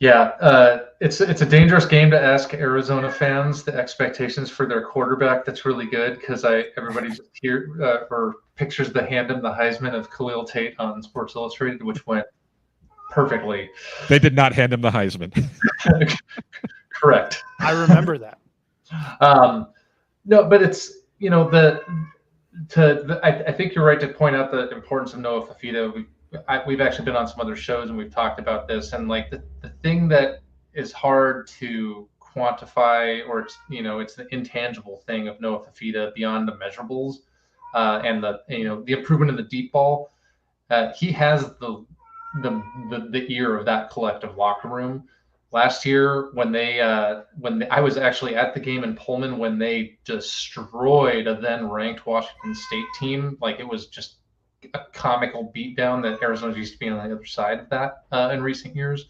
Yeah, it's a dangerous game to ask Arizona fans the expectations for their quarterback. That's really good because everybody just or pictures the hand him the Heisman of Khalil Tate on Sports Illustrated, which went perfectly. They did not hand him the Heisman. Correct. I remember that. No, but it's I think you're right to point out the importance of Noah Fifita. We've actually been on some other shows and we've talked about this, and like the thing that is hard to quantify, or it's the intangible thing of Noah Fifita beyond the measurables and the improvement in the deep ball. He has the ear of that collective locker room. Last year, when I was actually at the game in Pullman when they destroyed a then ranked Washington State team, like it was just a comical beatdown that Arizona used to be on the other side of that in recent years.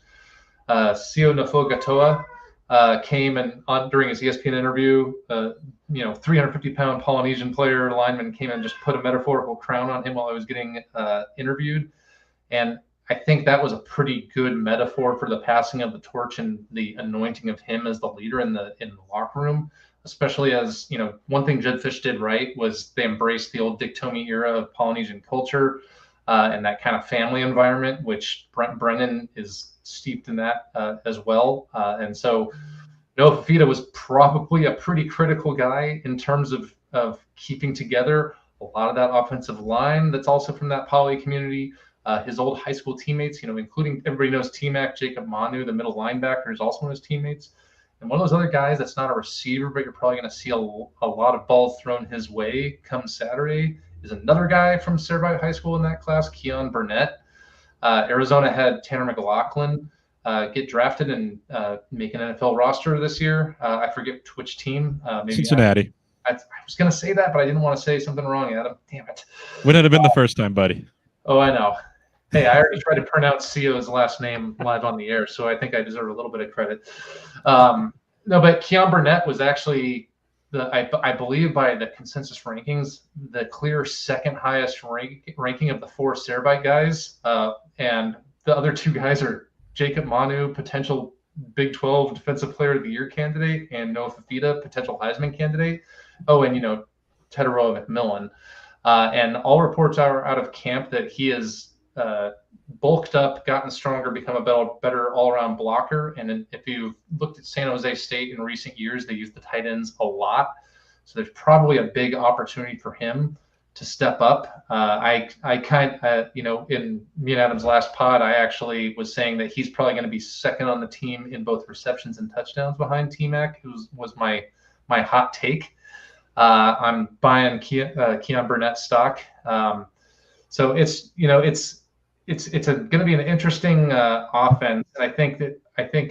Sio Nafogatoa came and during his ESPN interview, 350-pound Polynesian player lineman came and just put a metaphorical crown on him while I was getting interviewed, and I think that was a pretty good metaphor for the passing of the torch and the anointing of him as the leader in the locker room, especially as, one thing Jedd Fisch did right was they embraced the old Dick Tomey era of Polynesian culture and that kind of family environment, which Brent Brennan is steeped in that as well. And so Noah Fifita was probably a pretty critical guy in terms of keeping together a lot of that offensive line that's also from that Poly community. His old high school teammates, including everybody knows T-Mac, Jacob Manu, the middle linebacker, is also one of his teammates. And one of those other guys that's not a receiver, but you're probably going to see a lot of balls thrown his way come Saturday, is another guy from Servite High School in that class, Keon Burnett. Arizona had Tanner McLaughlin get drafted and make an NFL roster this year. I forget which team. Maybe Cincinnati. I was going to say that, but I didn't want to say something wrong, Adam. Damn it. Wouldn't have been the first time, buddy. Oh, I know. Hey, I already tried to pronounce Sio's last name live on the air, so I think I deserve a little bit of credit. No, but Keon Burnett was actually I believe by the consensus rankings, the clear second highest ranking of the four Servite guys. And the other two guys are Jacob Manu, potential Big 12 Defensive Player of the Year candidate, and Noah Fifita, potential Heisman candidate. Oh, and Teteroa McMillan. And all reports are out of camp that he is bulked up, gotten stronger, become a better all-around blocker. And if you've looked at San Jose State in recent years, they use the tight ends a lot. So there's probably a big opportunity for him step up. I kind of, in me and Adam's last pod, I actually was saying that he's probably going to be second on the team in both receptions and touchdowns behind T-Mac, who was my hot take. I'm buying Keon Burnett stock. So it's going to be an interesting offense. And I think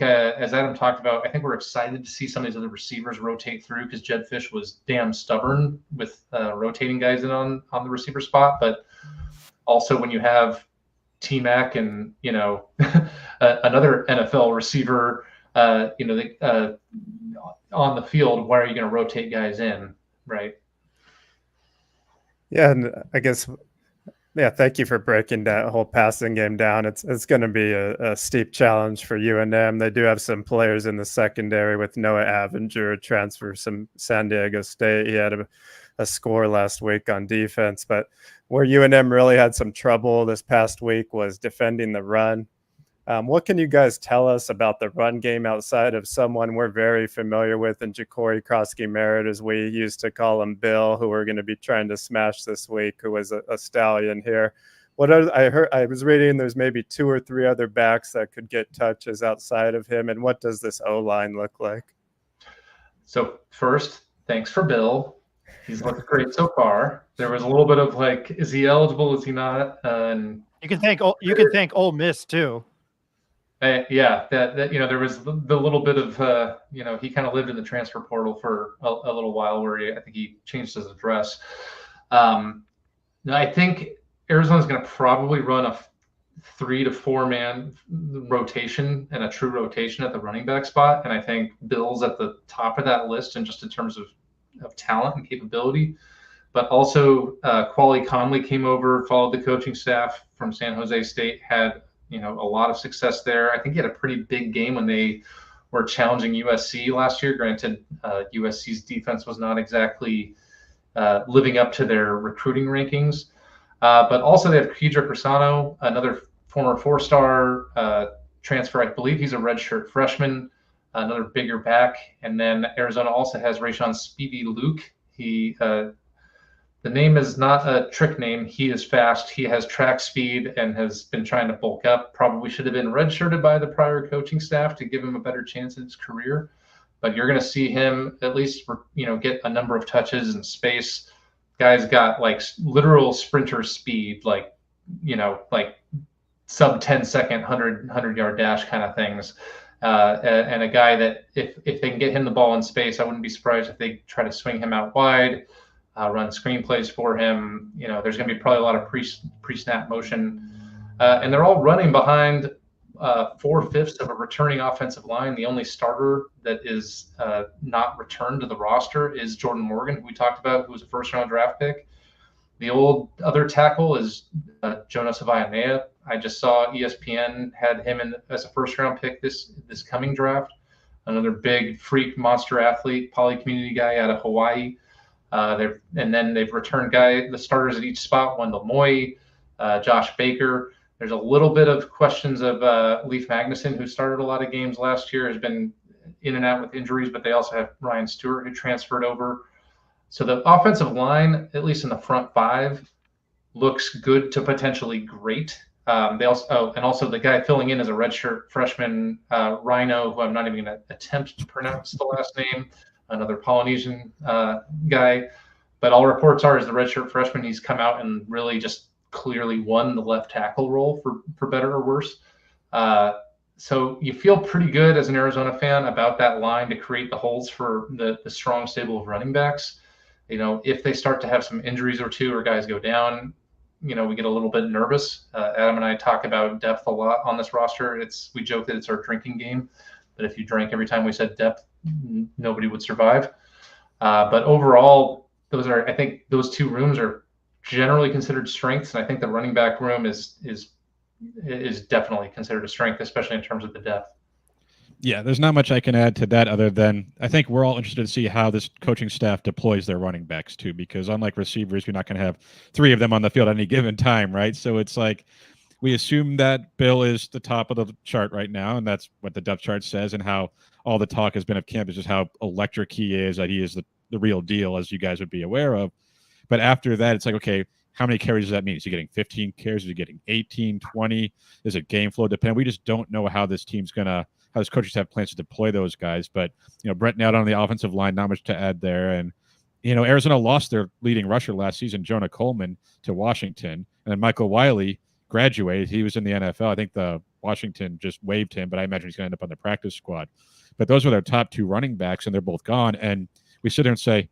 as Adam talked about, I think we're excited to see some of these other receivers rotate through, because Jed Fish was damn stubborn with rotating guys in on the receiver spot. But also when you have T-Mac and, another NFL receiver, on the field, why are you going to rotate guys in, right? Yeah, and I guess, thank you for breaking that whole passing game down. It's going to be a steep challenge for UNM. They do have some players in the secondary with Noah Avenger, transfer from San Diego State. He had a score last week on defense, but where UNM really had some trouble this past week was defending the run. What can you guys tell us about the run game outside of someone we're very familiar with in Ja'Cory Krosky-Merritt, as we used to call him, Bill, who we're going to be trying to smash this week, who was a stallion here? I was reading there's maybe 2 or 3 other backs that could get touches outside of him, and what does this O-line look like? So first, thanks for Bill. He's looked great so far. There was a little bit of like, is he eligible? Is he not? And you can thank Ole Miss too. That there was the little bit of he kind of lived in the transfer portal for a little while, where I think he changed his address. I think Arizona's going to probably run a 3 to 4 man rotation and a true rotation at the running back spot, and I think Bill's at the top of that list, and just in terms of talent and capability. But also, Quali Conley came over, followed the coaching staff from San Jose State, had a lot of success there. I think he had a pretty big game when they were challenging USC last year. Granted, USC's defense was not exactly living up to their recruiting rankings. But also they have Kedrick Rossano, another former 4-star transfer. I believe he's a redshirt freshman, another bigger back. And then Arizona also has Rayshon Speedy Luke. The name is not a trick name. He is fast. He has track speed and has been trying to bulk up. Probably should have been redshirted by the prior coaching staff to give him a better chance in his career. But you're going to see him at least, get a number of touches and space. Guy's got like literal sprinter speed, like sub 10-second, 100-yard dash kind of things. And a guy that if they can get him the ball in space, I wouldn't be surprised if they try to swing him out wide. Run screenplays for him. There's going to be probably a lot of pre-snap motion. And they're all running behind 4/5 of a returning offensive line. The only starter that is not returned to the roster is Jordan Morgan, who we talked about, who was a first-round draft pick. The old other tackle is Jonas Avayanea. I just saw ESPN had him as a first-round pick this coming draft. Another big freak monster athlete, poly-community guy out of Hawaii. They've returned the starters at each spot: Wendell Moy, Josh Baker. There's a little bit of questions of Leif Magnuson, who started a lot of games last year, has been in and out with injuries, but they also have Ryan Stewart, who transferred over. So the offensive line, at least in the front 5, looks good to potentially great. Also the guy filling in as a redshirt freshman, Rhino, who I'm not even going to attempt to pronounce the last name, another Polynesian guy. But all reports are, as the redshirt freshman, he's come out and really just clearly won the left tackle role for better or worse. So you feel pretty good as an Arizona fan about that line to create the holes for the strong stable of running backs. If they start to have some injuries or two, or guys go down, we get a little bit nervous. Adam and I talk about depth a lot on this roster. We joke that it's our drinking game, but if you drank every time we said depth, nobody would survive. But overall, I think those 2 rooms are generally considered strengths, and I think the running back room is definitely considered a strength, especially in terms of the depth. Yeah, there's not much I can add to that other than I think we're all interested to see how this coaching staff deploys their running backs too, because unlike receivers, you're not going to have 3 of them on the field at any given time, right? So it's like we assume that Bill is the top of the chart right now, and that's what the depth chart says, and how all the talk has been of camp is just how electric he is, that he is the real deal, as you guys would be aware of. But after that, it's like, okay, how many carries does that mean? Is he getting 15 carries? Is he getting 18, 20? Is it game flow dependent? We just don't know how this team's how his coaches have plans to deploy those guys. But, Brett Nailed on the offensive line, not much to add there. And, Arizona lost their leading rusher last season, Jonah Coleman, to Washington. And then Michael Wiley graduated. He was in the NFL. I think the Washington just waived him, but I imagine he's going to end up on the practice squad. But those were their top two running backs, and they're both gone. And we sit there and say,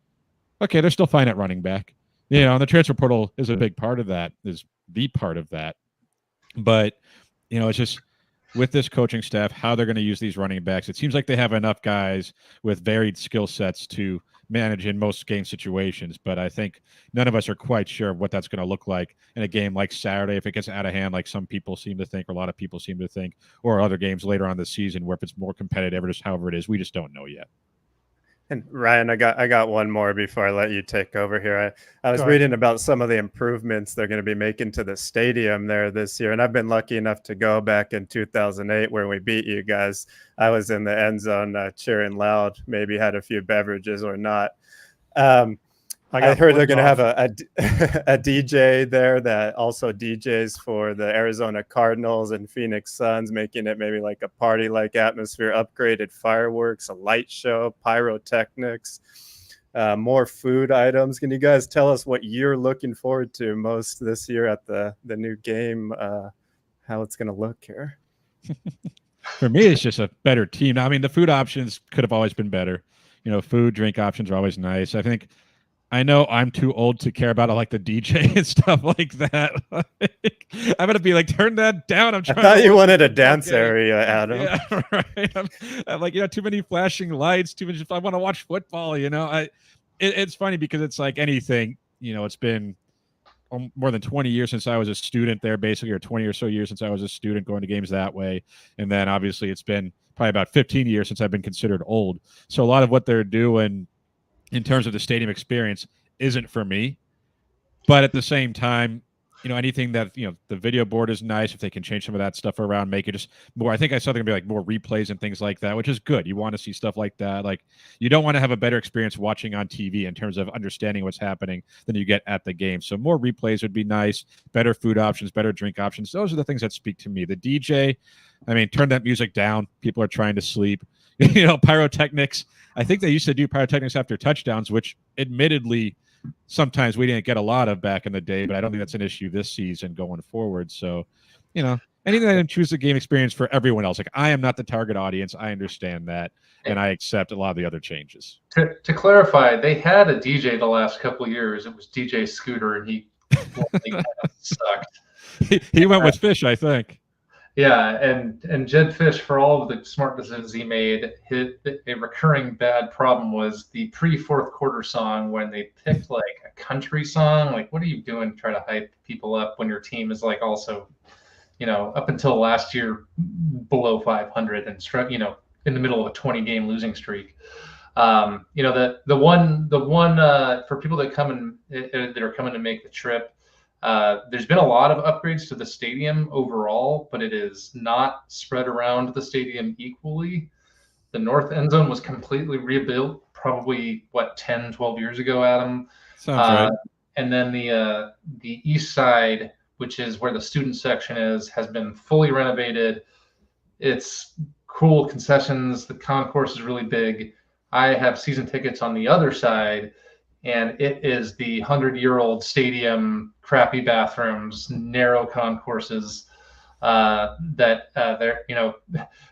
okay, they're still fine at running back. And the transfer portal is a big part of that, is the part of that. But, it's just with this coaching staff, how they're going to use these running backs. It seems like they have enough guys with varied skill sets to manage in most game situations. But I think none of us are quite sure what that's going to look like in a game like Saturday, if it gets out of hand, like some people seem to think, or a lot of people seem to think, or other games later on this season where if it's more competitive or just however it is, we just don't know yet. And Ryan, I got one more before I let you take over here. I was reading about some of the improvements they're going to be making to the stadium there this year. And I've been lucky enough to go back in 2008 where we beat you guys. I was in the end zone cheering loud, maybe had a few beverages or not. I heard they're going to have a DJ there that also DJs for the Arizona Cardinals and Phoenix Suns, making it maybe like a party-like atmosphere, upgraded fireworks, a light show, pyrotechnics, more food items. Can you guys tell us what you're looking forward to most this year at the new game, how it's going to look here? For me, it's just a better team. Now, I mean, the food options could have always been better. Food, drink options are always nice. I know I'm too old to care about like the DJ and stuff like that. I'm gonna be like, turn that down. I thought you wanted a dance area, Adam. Yeah, right. I'm like, too many flashing lights. Too much. I want to watch football. It's funny because it's like anything. It's been more than 20 years since I was a student there, basically, or 20 or so years since I was a student going to games that way. And then obviously it's been probably about 15 years since I've been considered old. So a lot of what they're doing in terms of the stadium experience isn't for me. But at the same time, anything that, the video board is nice if they can change some of that stuff around, make it just more. I think I saw they're gonna be like more replays and things like that, which is good. You want to see stuff like that. Like, you don't want to have a better experience watching on TV in terms of understanding what's happening than you get at the game. So more replays would be nice, better food options, better drink options. Those are the things that speak to me. The DJ, turn that music down. People are trying to sleep. Pyrotechnics. I think they used to do pyrotechnics after touchdowns, which admittedly sometimes we didn't get a lot of back in the day, but I don't think that's an issue this season going forward. So, anything that choose the game experience for everyone else. Like, I am not the target audience. I understand that, and I accept a lot of the other changes. To clarify, they had a DJ the last couple of years. It was DJ Scooter, and he sucked. He went with Fish, I think. Yeah, and Jed Fish, for all of the smart decisions he made, a recurring bad problem was the pre-fourth quarter song when they picked like a country song. Like, what are you doing to try to hype people up when your team is like also, up until last year below 500 and in the middle of a 20-game losing streak. The one for people that that are coming to make the trip. There's been a lot of upgrades to the stadium overall, but it is not spread around the stadium equally. The north end zone was completely rebuilt probably, 10, 12 years ago, Adam? Sounds right. And then the east side, which is where the student section is, has been fully renovated. It's cool concessions. The concourse is really big. I have season tickets on the other side, and it is the 100-year-old stadium, crappy bathrooms, narrow concourses that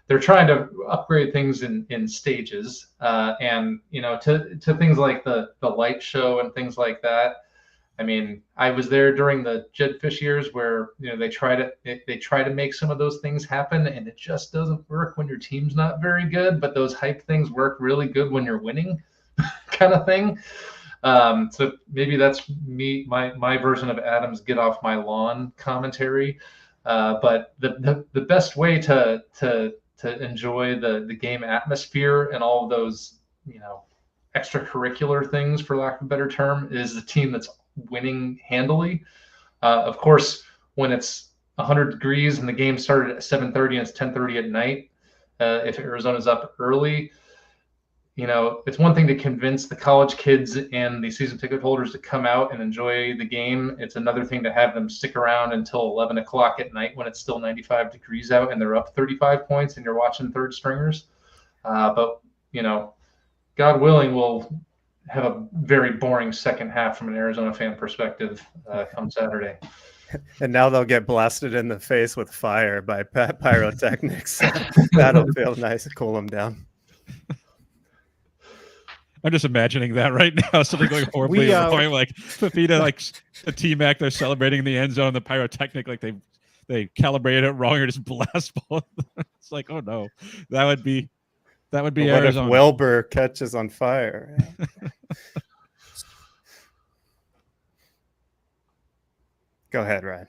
they're trying to upgrade things in stages, and to things like the light show and things like that. I was there during the Jed Fish years where they try to make some of those things happen, and it just doesn't work when your team's not very good. But those hype things work really good when you're winning, kind of thing. So maybe that's my version of Adam's "get off my lawn" commentary. But the best way to enjoy the game atmosphere and all of those extracurricular things, for lack of a better term, is the team that's winning handily. Of course, when it's 100 degrees and the game started at 7:30 and it's 10:30 at night, if Arizona's up early, it's one thing to convince the college kids and the season ticket holders to come out and enjoy the game. It's another thing to have them stick around until 11 o'clock at night when it's still 95 degrees out and they're up 35 points and you're watching third stringers. But God willing, we'll have a very boring second half from an Arizona fan perspective come Saturday. And now they'll get blasted in the face with fire by pyrotechnics. That'll feel nice to cool them down. I'm just imagining that right now. Something going horribly wrong, like Fafita, like the T-Mac, they're celebrating in the end zone, the pyrotechnic, like they calibrated it wrong or just blast ball. It's like, oh no, that would be What Arizona. if Wilbur catches on fire? Go ahead, Ryan.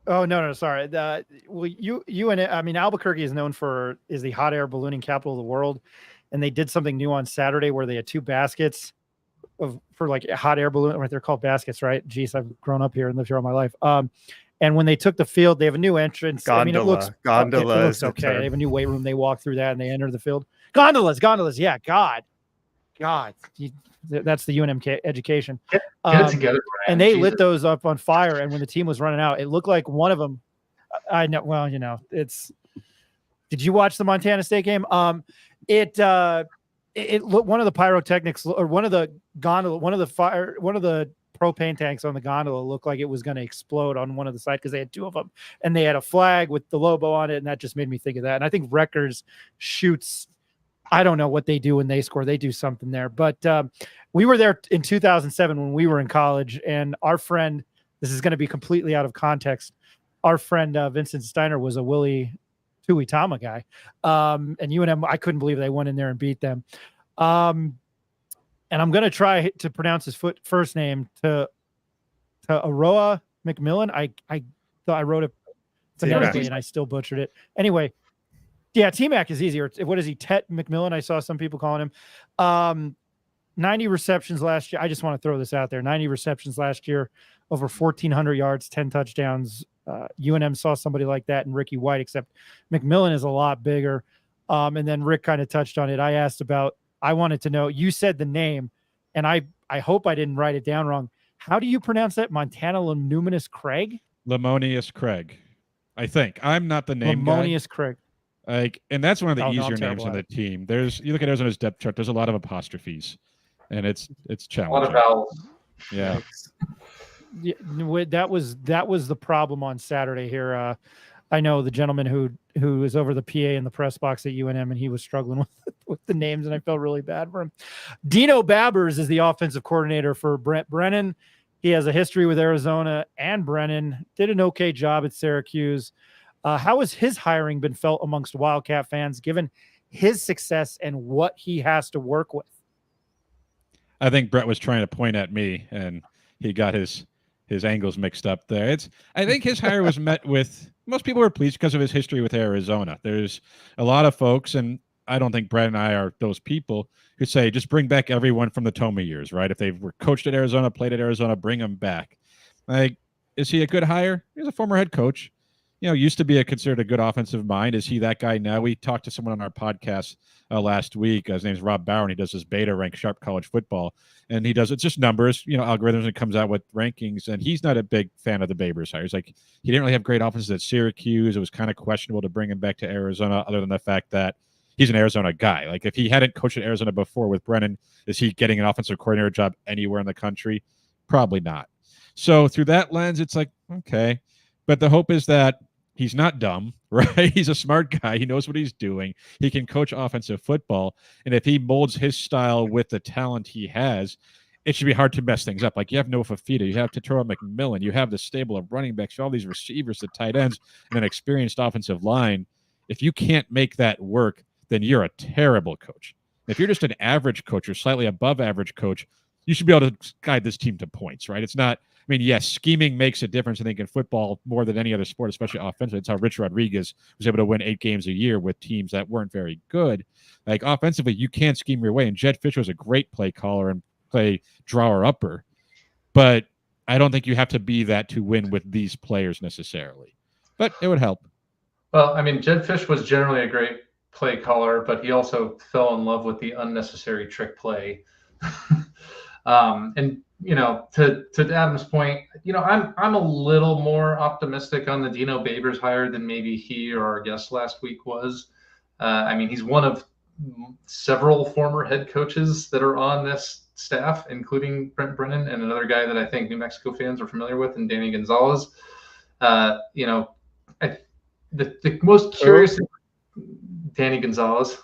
Oh no, sorry. Albuquerque is known is the hot air ballooning capital of the world, and they did something new on Saturday where they had 2 baskets for like a hot air balloon. Right, they're called baskets, right? Jeez, I've grown up here and lived here all my life. And when they took the field, they have a new entrance. Gondola. It looks okay. They have a new weight room. They walk through that and they enter the field. Gondolas. Yeah, God, that's the UNM education. Get it together, Brian. And they lit those up on fire. And when the team was running out, it looked like one of them. I know. Well, did you watch the Montana State game? It looked, one of the pyrotechnics or one of the propane tanks on the gondola looked like it was going to explode on one of the sides because they had 2 of them and they had a flag with the logo on it. And that just made me think of that. And I think Rutgers shoots, I don't know what they do when they score. They do something there, but we were there in 2007 when we were in college, and our friend, this is going to be completely out of context. Our friend, Vincent Steiner, was a Willie Tuitama guy. And UNM, I couldn't believe they went in there and beat them. And I'm going to try to pronounce his first name to Aroa McMillan. I thought I wrote it phonetically and I still butchered it. Anyway, yeah, T-Mac is easier. What is he? Tet McMillan. I saw some people calling him. 90 receptions last year. I just want to throw this out there. 90 receptions last year, over 1,400 yards, 10 touchdowns. UNM saw somebody like that in Ricky White, except McMillan is a lot bigger. And then Rick kind of touched on it. I wanted to know, you said the name, and I hope I didn't write it down wrong. How do you pronounce that? Montana Lemonious Craig? Lemonious Craig, I think. I'm not the name Lemonious guy. Craig. And that's one of the easier I'm names on the team. You look at Arizona's depth chart, there's a lot of apostrophes, and it's challenging. A lot of vowels. Yeah. Yeah, that was the problem on Saturday here. I know the gentleman who is over the PA in the press box at UNM, and he was struggling with the names, and I felt really bad for him. Dino Babbers is the offensive coordinator for Brent Brennan. He has a history with Arizona and Brennan. Did an okay job at Syracuse. How has his hiring been felt amongst Wildcat fans, given his success and what he has to work with? I think Brett was trying to point at me, and he got his angles mixed up there. I think his hire was met with, most people were pleased because of his history with Arizona. There's a lot of folks, and I don't think Brett and I are those people who say just bring back everyone from the Toma years, right? If they were coached at Arizona, played at Arizona, bring them back. Like, is he a good hire? He's a former head coach. Used to be considered a good offensive mind. Is he that guy now? We talked to someone on our podcast last week. His name's Rob Bauer, and he does this beta rank Sharp College Football, and he does, it's just numbers, algorithms, and comes out with rankings. And he's not a big fan of the Babers hires. Like, he didn't really have great offenses at Syracuse. It was kind of questionable to bring him back to Arizona, other than the fact that he's an Arizona guy. Like, if he hadn't coached at Arizona before with Brennan, is he getting an offensive coordinator job anywhere in the country? Probably not. So through that lens, it's like, okay. But the hope is that he's not dumb, right? He's a smart guy. He knows what he's doing. He can coach offensive football. And if he molds his style with the talent he has, it should be hard to mess things up. Like, you have Noah Fafita, you have Totoro McMillan, you have the stable of running backs, all these receivers, the tight ends, and an experienced offensive line. If you can't make that work, then you're a terrible coach. If you're just an average coach or slightly above average coach, you should be able to guide this team to points, right? It's not, yes, scheming makes a difference, I think, in football more than any other sport, especially offensively. It's how Rich Rodriguez was able to win 8 games a year with teams that weren't very good. Like, offensively, you can't scheme your way. And Jed Fisher was a great play caller and play drawer-upper. But I don't think you have to be that to win with these players necessarily. But it would help. Well, Jed Fish was generally a great play caller, but he also fell in love with the unnecessary trick play. And to Adam's point, I'm a little more optimistic on the Dino Babers hire than maybe he or our guest last week was. I mean, he's one of several former head coaches that are on this staff, including Brent Brennan and another guy that I think New Mexico fans are familiar with, and Danny Gonzalez. The most curious, Danny Gonzalez.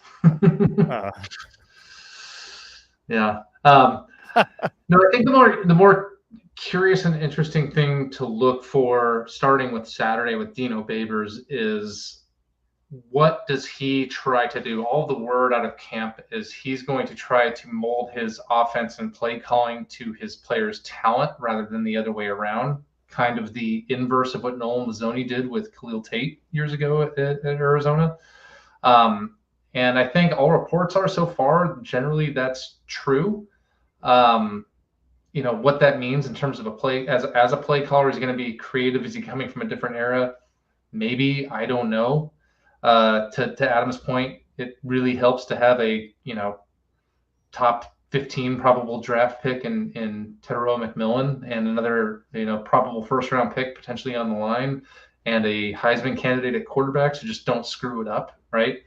Yeah. No, I think the more curious and interesting thing to look for, starting with Saturday with Dino Babers, is what does he try to do? All the word out of camp is he's going to try to mold his offense and play calling to his players' talent rather than the other way around. Kind of the inverse of what Nolan Mazzoni did with Khalil Tate years ago at Arizona. And I think all reports are so far, generally that's true. What that means in terms of a play as a play caller, is he going to be creative? Is he coming from a different era? Maybe, I don't know. To Adam's point, it really helps to have a top 15 probable draft pick in Teteroa McMillan, and another probable first round pick potentially on the line, and a Heisman candidate at quarterback. So just don't screw it up, right?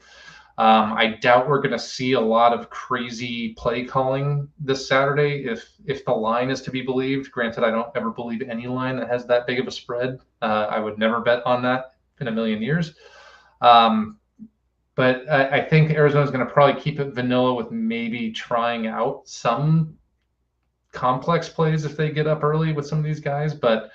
I doubt we're going to see a lot of crazy play calling this Saturday if the line is to be believed. Granted, I don't ever believe any line that has that big of a spread. I would never bet on that in a million years. But I think Arizona's going to probably keep it vanilla with maybe trying out some complex plays if they get up early with some of these guys. But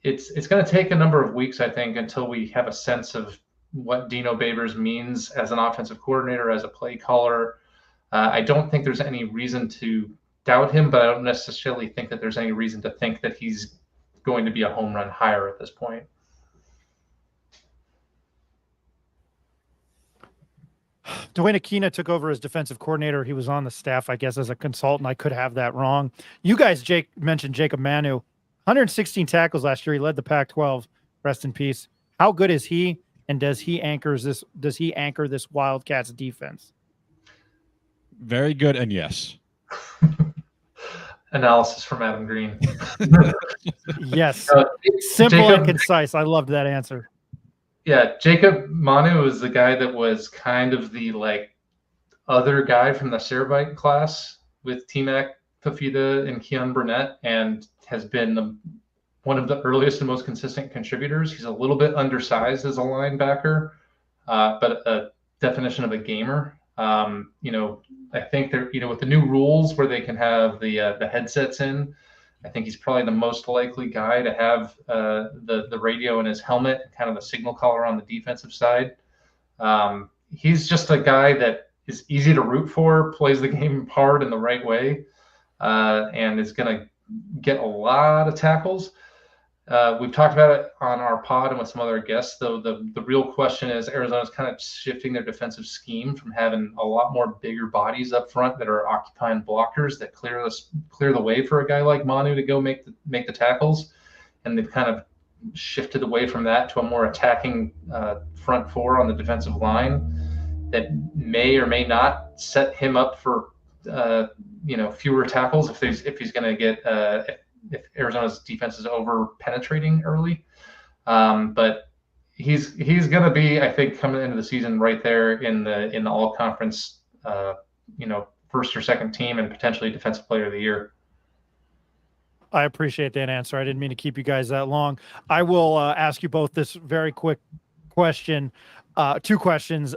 it's going to take a number of weeks, I think, until we have a sense of what Dino Babers means as an offensive coordinator, as a play caller. I don't think there's any reason to doubt him, but I don't necessarily think that there's any reason to think that he's going to be a home run hire at this point. Dwayne Aquina took over as defensive coordinator. He was on the staff, I guess, as a consultant. I could have that wrong. You guys, Jake, mentioned Jacob Manu. 116 tackles last year. He led the Pac-12. Rest in peace. How good is he? And does he anchor this Wildcats defense? Very good, and yes. Analysis from Adam Green. Yes. Simple and concise. I loved that answer. Yeah, Jacob Manu was the guy that was kind of the other guy from the Cerebite class with T-Mac, Fafita, and Keon Burnett, and has been one of the earliest and most consistent contributors. He's a little bit undersized as a linebacker, but a definition of a gamer. I think they're, with the new rules where they can have the headsets in, I think he's probably the most likely guy to have the radio in his helmet, kind of the signal caller on the defensive side. He's just a guy that is easy to root for, plays the game hard in the right way, and is going to get a lot of tackles. We've talked about it on our pod and with some other guests, though. The real question is Arizona's kind of shifting their defensive scheme from having a lot more bigger bodies up front that are occupying blockers that clear the way for a guy like Manu to go make the tackles, and they've kind of shifted away from that to a more attacking front four on the defensive line that may or may not set him up for fewer tackles if he's going to get if Arizona's defense is over penetrating early. But he's going to be, I think, coming into the season right there in the all conference, first or second team and potentially defensive player of the year. I appreciate that answer. I didn't mean to keep you guys that long. I will ask you both this very quick question. Two questions.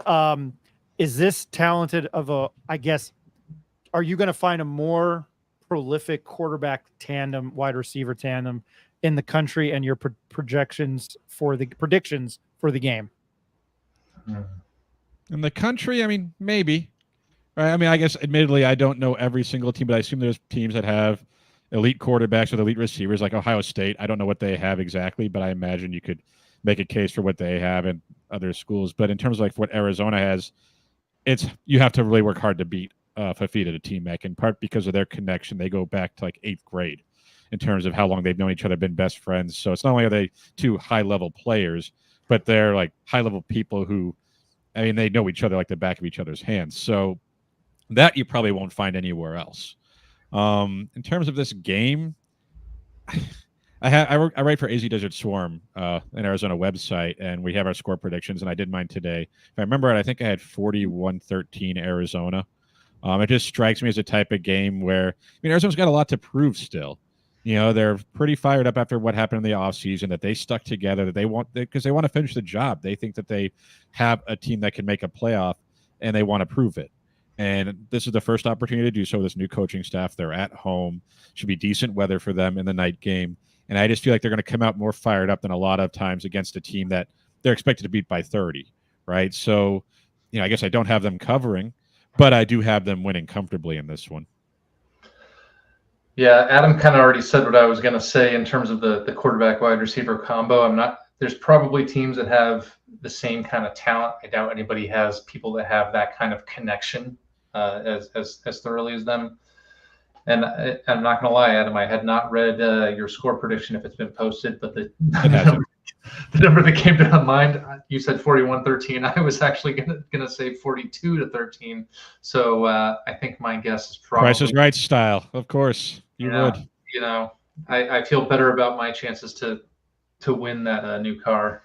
Is this talented of are you going to find a more prolific quarterback tandem, wide receiver tandem in the country, and your predictions for the game? In the country, I mean, maybe. Right? I mean, I guess admittedly, I don't know every single team, but I assume there's teams that have elite quarterbacks with elite receivers, like Ohio State. I don't know what they have exactly, but I imagine you could make a case for what they have in other schools. But in terms of what Arizona has, you have to really work hard to beat Fafita to T-Mac, in part because of their connection. They go back to 8th grade in terms of how long they've known each other, been best friends. So it's not only are they two high-level players, but they're high-level people who I mean, they know each other like the back of each other's hands. So that you probably won't find anywhere else. In terms of this game, I write for AZ Desert Swarm, an Arizona website, and we have our score predictions, and I did mine today. If I remember it, I think I had 41-13 Arizona. It just strikes me as a type of game where, Arizona's got a lot to prove still. They're pretty fired up after what happened in the offseason, that they stuck together, that they want to finish the job. They think that they have a team that can make a playoff, and they want to prove it. And this is the first opportunity to do so with this new coaching staff. They're at home. Should be decent weather for them in the night game. And I just feel like they're going to come out more fired up than a lot of times against a team that they're expected to beat by 30, right? So, I guess I don't have them covering, but I do have them winning comfortably in this one. Yeah, Adam kind of already said what I was going to say in terms of the quarterback wide receiver combo. There's probably teams that have the same kind of talent. I doubt anybody has people that have that kind of connection as thoroughly as them. And I'm not going to lie, Adam, I had not read your score prediction if it's been posted, but the number that came to my mind, you said 41-13. I was actually going to say 42-13. So I think my guess is probably Price is Right style, of course. You would. I feel better about my chances to win that new car.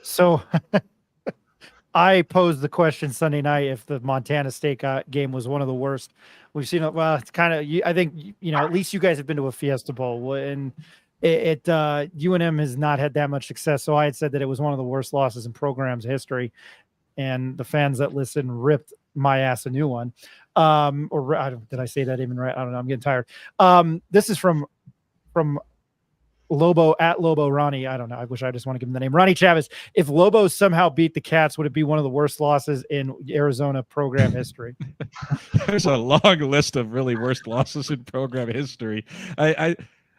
So I posed the question Sunday night if the Montana State game was one of the worst we've seen. Well, it's kind of, I think, at least you guys have been to a Fiesta Bowl, and UNM has not had that much success. So I had said that it was one of the worst losses in program's history, and the fans that listen ripped my ass a new one. Did I say that even right? I don't know. I'm getting tired. This is from Lobo at Lobo Ronnie. I don't know. I wish I just want to give him the name. Ronnie Chavez. If Lobo somehow beat the Cats, would it be one of the worst losses in Arizona program history? There's a long list of really worst losses in program history. I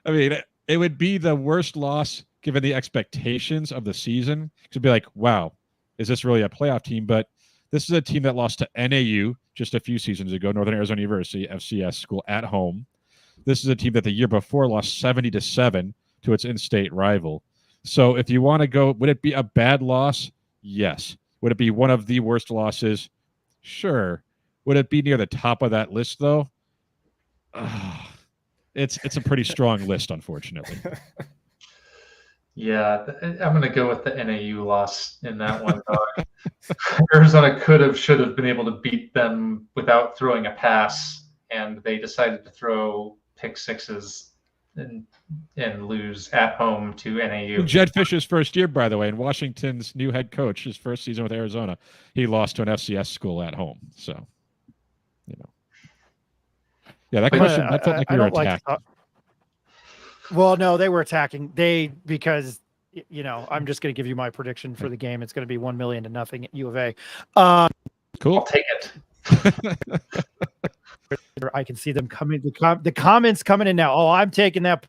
mean, it would be the worst loss given the expectations of the season. To be like, wow, is this really a playoff team? But this is a team that lost to NAU just a few seasons ago, Northern Arizona University, FCS school at home. This is a team that the year before lost 70-7 to its in-state rival. So if you want to go, would it be a bad loss? Yes. Would it be one of the worst losses? Sure. Would it be near the top of that list, though? It's a pretty strong list, unfortunately. Yeah, I'm going to go with the NAU loss in that one. Arizona should have been able to beat them without throwing a pass, and they decided to throw pick sixes and lose at home to NAU. Jed Fisher's first year, by the way, and Washington's new head coach, his first season with Arizona, he lost to an FCS school at home. So, yeah, that question, that felt like we were attacked. Well, no, they were attacking. Because I'm just going to give you my prediction for the game. It's going to be 1-0 at U of A. Cool. I'll take it. I can see them coming. The comments coming in now. Oh, I'm taking that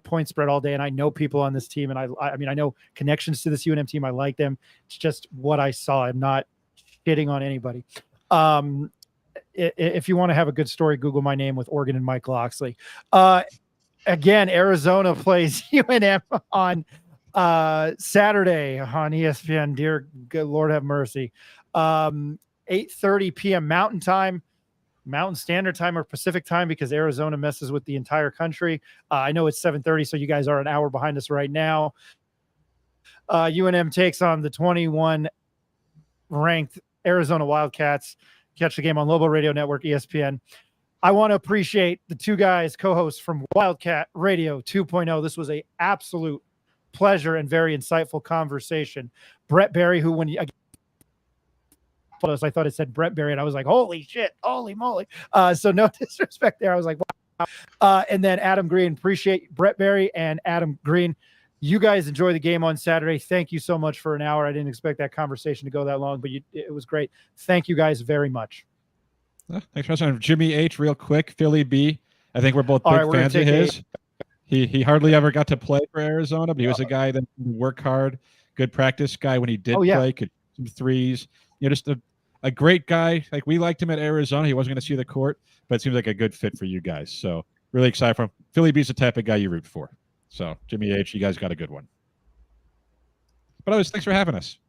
point spread all day, and I know people on this team, and I know connections to this UNM team. I like them. It's just what I saw. I'm not shitting on anybody. If you want to have a good story, Google my name with Oregon and Mike Loxley. Again, Arizona plays UNM on Saturday on ESPN. Dear good Lord have mercy. 8:30 p.m. Mountain Time. Mountain Standard Time or Pacific Time, because Arizona messes with the entire country. I know it's 7:30, so you guys are an hour behind us right now. UNM takes on the 21 ranked Arizona Wildcats. Catch the game on Lobo Radio Network, ESPN. I want to appreciate the two guys, co-hosts from Wildcat Radio 2.0. This was an absolute pleasure and very insightful conversation. Brett Berry, who I thought it said Brett Berry, and I was like, holy shit, holy moly. So no disrespect there. I was like, wow. And then Adam Green. Appreciate Brett Berry and Adam Green. You guys enjoy the game on Saturday. Thank you so much for an hour. I didn't expect that conversation to go that long, but it was great. Thank you guys very much. Thanks for listening. Jimmy H, real quick. Philly B. I think we're both big fans of his. He hardly ever got to play for Arizona, but he was a guy that worked hard, good practice guy when he did play, could some threes. Just a great guy. Like, we liked him at Arizona. He wasn't going to see the court, but it seems like a good fit for you guys. So really excited for him. Philly B's the type of guy you root for. So Jimmy H, you guys got a good one. But always, thanks for having us.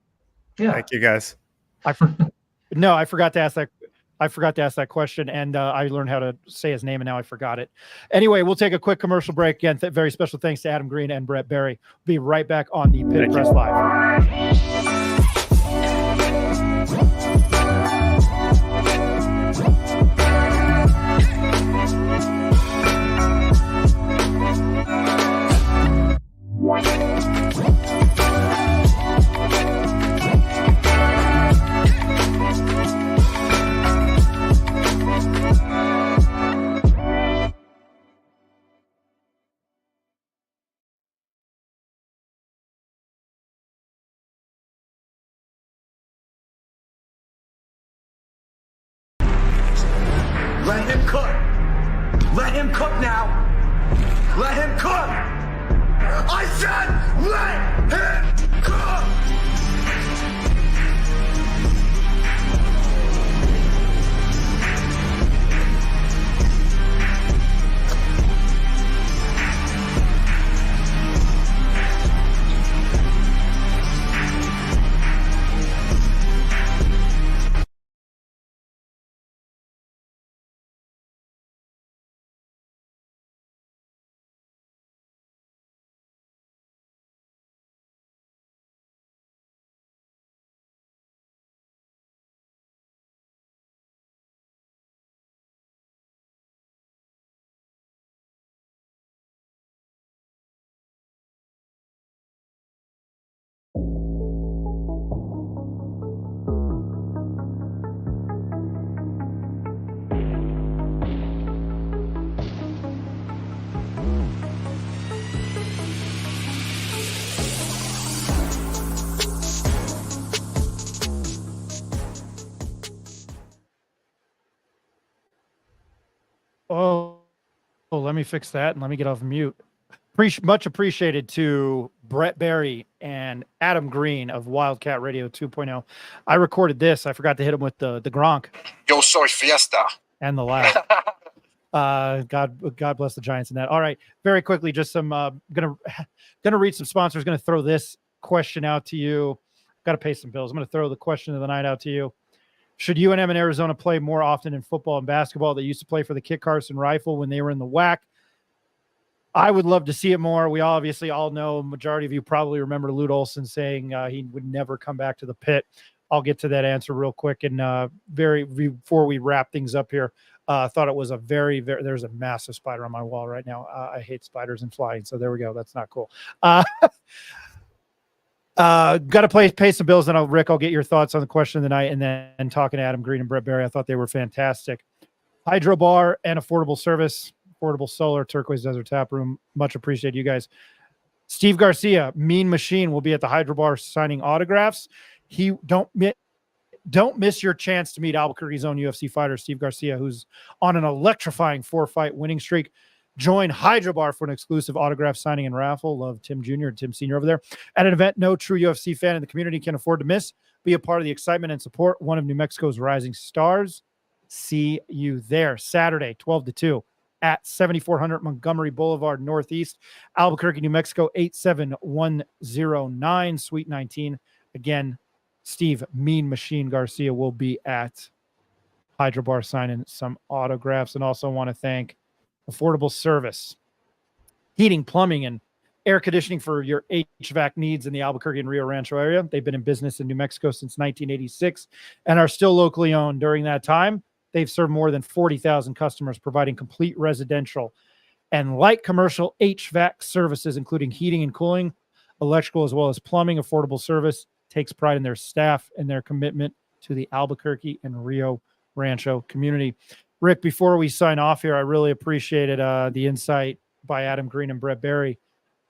Yeah. Thank you, guys. I forgot to ask that. I forgot to ask that question, and I learned how to say his name, and now I forgot it. Anyway, we'll take a quick commercial break. Again, very special thanks to Adam Green and Brett Berry. Be right back on the Pit Press Live. Let him cook. Let him cook now. Let him cook. I said let him cook. Oh, let me fix that and let me get off mute. Much appreciated to Brett Berry and Adam Green of Wildcat Radio 2.0. I recorded this. I forgot to hit him with the Gronk Yo soy fiesta. and the laugh. God bless the Giants in that. All right, very quickly, just some gonna read some sponsors. Gonna throw this question out to you. Got to pay some bills. I'm gonna throw the question of the night out to you. Should UNM and Arizona play more often in football and basketball? They used to play for the Kit Carson Rifle when they were in the WAC. I would love to see it more. We obviously all know, majority of you probably remember Lute Olson saying he would never come back to the Pit. I'll get to that answer real quick. And before we wrap things up here, I thought it was a there's a massive spider on my wall right now. I hate spiders and flying. So there we go. That's not cool. Got to pay some bills. And Rick, I'll get your thoughts on the question of the night. And then talking to Adam Green and Brett Berry, I thought they were fantastic. Hydro Bar and affordable service, affordable solar, Turquoise Desert Tap Room. Much appreciate you guys. Steve Garcia, Mean Machine, will be at the Hydro Bar signing autographs. Don't miss your chance to meet Albuquerque's own UFC fighter, Steve Garcia, who's on an electrifying 4-fight winning streak. Join Hydro Bar for an exclusive autograph signing and raffle. Love Tim Jr. and Tim Sr. over there. At an event no true UFC fan in the community can afford to miss. Be a part of the excitement and support one of New Mexico's rising stars. See you there. Saturday, 12 to 2 at 7400 Montgomery Boulevard Northeast, Albuquerque, New Mexico, 87109, Suite 19. Again, Steve Mean Machine Garcia will be at Hydro Bar signing some autographs. And also want to thank Affordable Service, heating, plumbing, and air conditioning for your HVAC needs in the Albuquerque and Rio Rancho area. They've been in business in New Mexico since 1986 and are still locally owned. During that time, they've served more than 40,000 customers, providing complete residential and light commercial HVAC services, including heating and cooling, electrical, as well as plumbing. Affordable Service takes pride in their staff and their commitment to the Albuquerque and Rio Rancho community. Rick, before we sign off here, I really appreciated the insight by Adam Green and Brett Berry.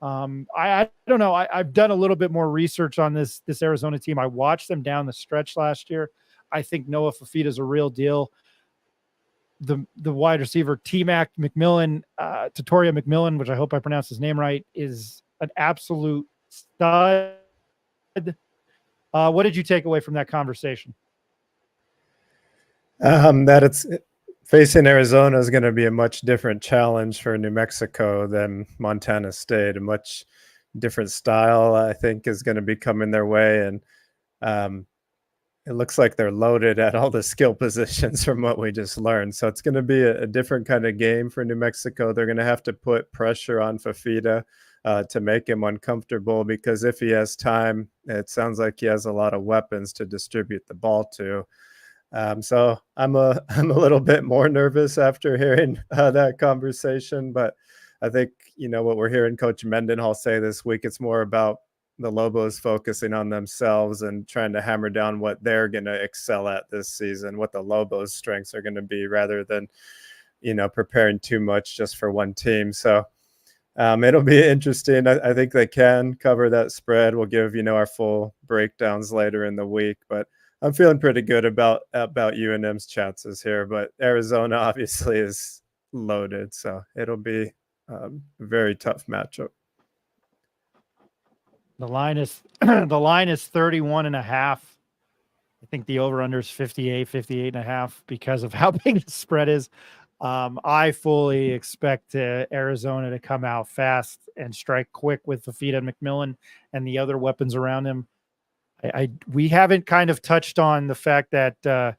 I don't know. I've done a little bit more research on this Arizona team. I watched them down the stretch last year. I think Noah Fafita is a real deal. The wide receiver T-Mac McMillan, Tatoria McMillan, which I hope I pronounced his name right, is an absolute stud. What did you take away from that conversation? That it's facing Arizona is going to be a much different challenge for New Mexico than Montana State, a much different style, I think, is going to be coming their way. And it looks like they're loaded at all the skill positions from what we just learned. So it's going to be a different kind of game for New Mexico. They're going to have to put pressure on Fafita to make him uncomfortable, because if he has time, it sounds like he has a lot of weapons to distribute the ball to. So I'm a little bit more nervous after hearing that conversation, but I think, what we're hearing Coach Mendenhall say this week, it's more about the Lobos focusing on themselves and trying to hammer down what they're going to excel at this season, what the Lobos' strengths are going to be, rather than, preparing too much just for one team. So it'll be interesting. I think they can cover that spread. We'll give, our full breakdowns later in the week, but I'm feeling pretty good about UNM's chances here. But Arizona obviously is loaded, so it'll be a very tough matchup. The line is 31.5. I think the over-under is 58.5 because of how big the spread is. I fully expect Arizona to come out fast and strike quick with Fafita and McMillan and the other weapons around him. We haven't kind of touched on the fact that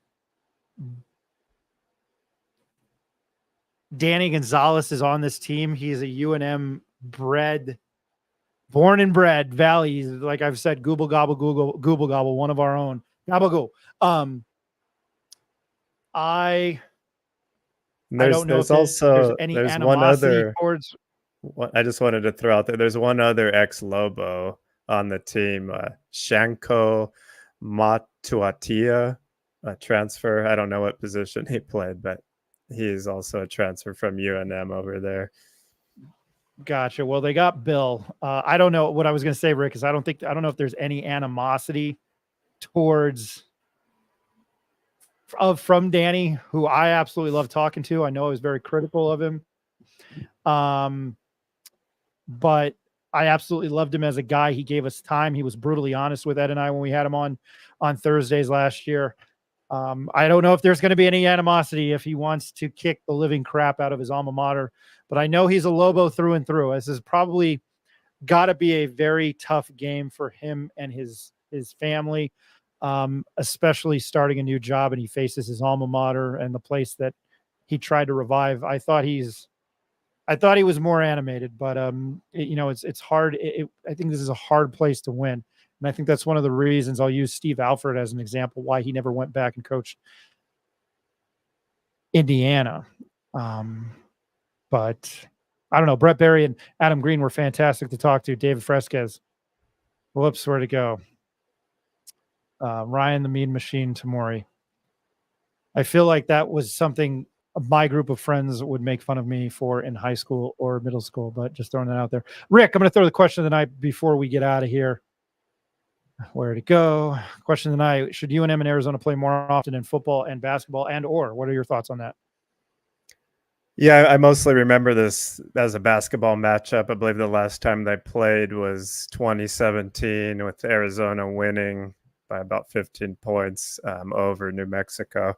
Danny Gonzalez is on this team. He's a UNM born and bred Valley. Like I've said, Google gobble, one of our own. Gobble. I don't know if there's any animosity towards. I just wanted to throw out there, there's one other ex-Lobo on the team, Shanko Matuatia, a transfer. I don't know what position he played, but he is also a transfer from UNM over there. Gotcha. Well, they got Bill. I don't know what I was going to say, Rick, because I don't know if there's any animosity towards from Danny, who I absolutely love talking to. I know I was very critical of him. But I absolutely loved him as a guy. He gave us time. He was brutally honest with Ed and I when we had him on Thursdays last year. I don't know if there's going to be any animosity if he wants to kick the living crap out of his alma mater, but I know he's a Lobo through and through. This is probably got to be a very tough game for him and his family, especially starting a new job, and he faces his alma mater and the place that he tried to revive. I thought he was more animated, but it's hard. I think this is a hard place to win. And I think that's one of the reasons I'll use Steve Alford as an example why he never went back and coached Indiana. But I don't know. Brett Berry and Adam Green were fantastic to talk to. David Fresquez. Whoops, where'd it go? Ryan the Mean Machine Tamori. I feel like that was something my group of friends would make fun of me for in high school or middle school, but just throwing that out there. Rick, I'm going to throw the question of the night before we get out of here. Where'd it go? Question of the night. Should UNM and Arizona play more often in football and basketball, or what are your thoughts on that? Yeah, I mostly remember this as a basketball matchup. I believe the last time they played was 2017 with Arizona winning by about 15 points over New Mexico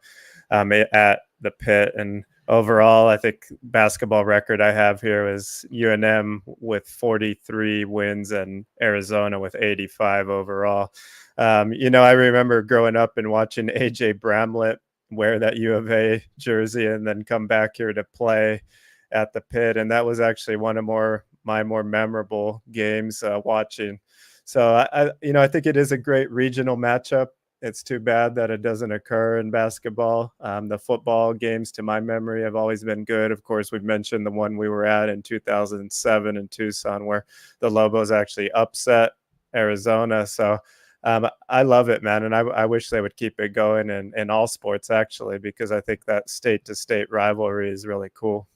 at the Pit. And overall, I think basketball record I have here is UNM with 43 wins and Arizona with 85 overall. I remember growing up and watching AJ Bramlett wear that U of A jersey and then come back here to play at the Pit. And that was actually one of my more memorable games watching. So I think it is a great regional matchup. It's too bad that it doesn't occur in basketball. The football games, to my memory, have always been good. Of course, we've mentioned the one we were at in 2007 in Tucson, where the Lobos actually upset Arizona. So I love it, man. And I wish they would keep it going in all sports, actually, because I think that state-to-state rivalry is really cool.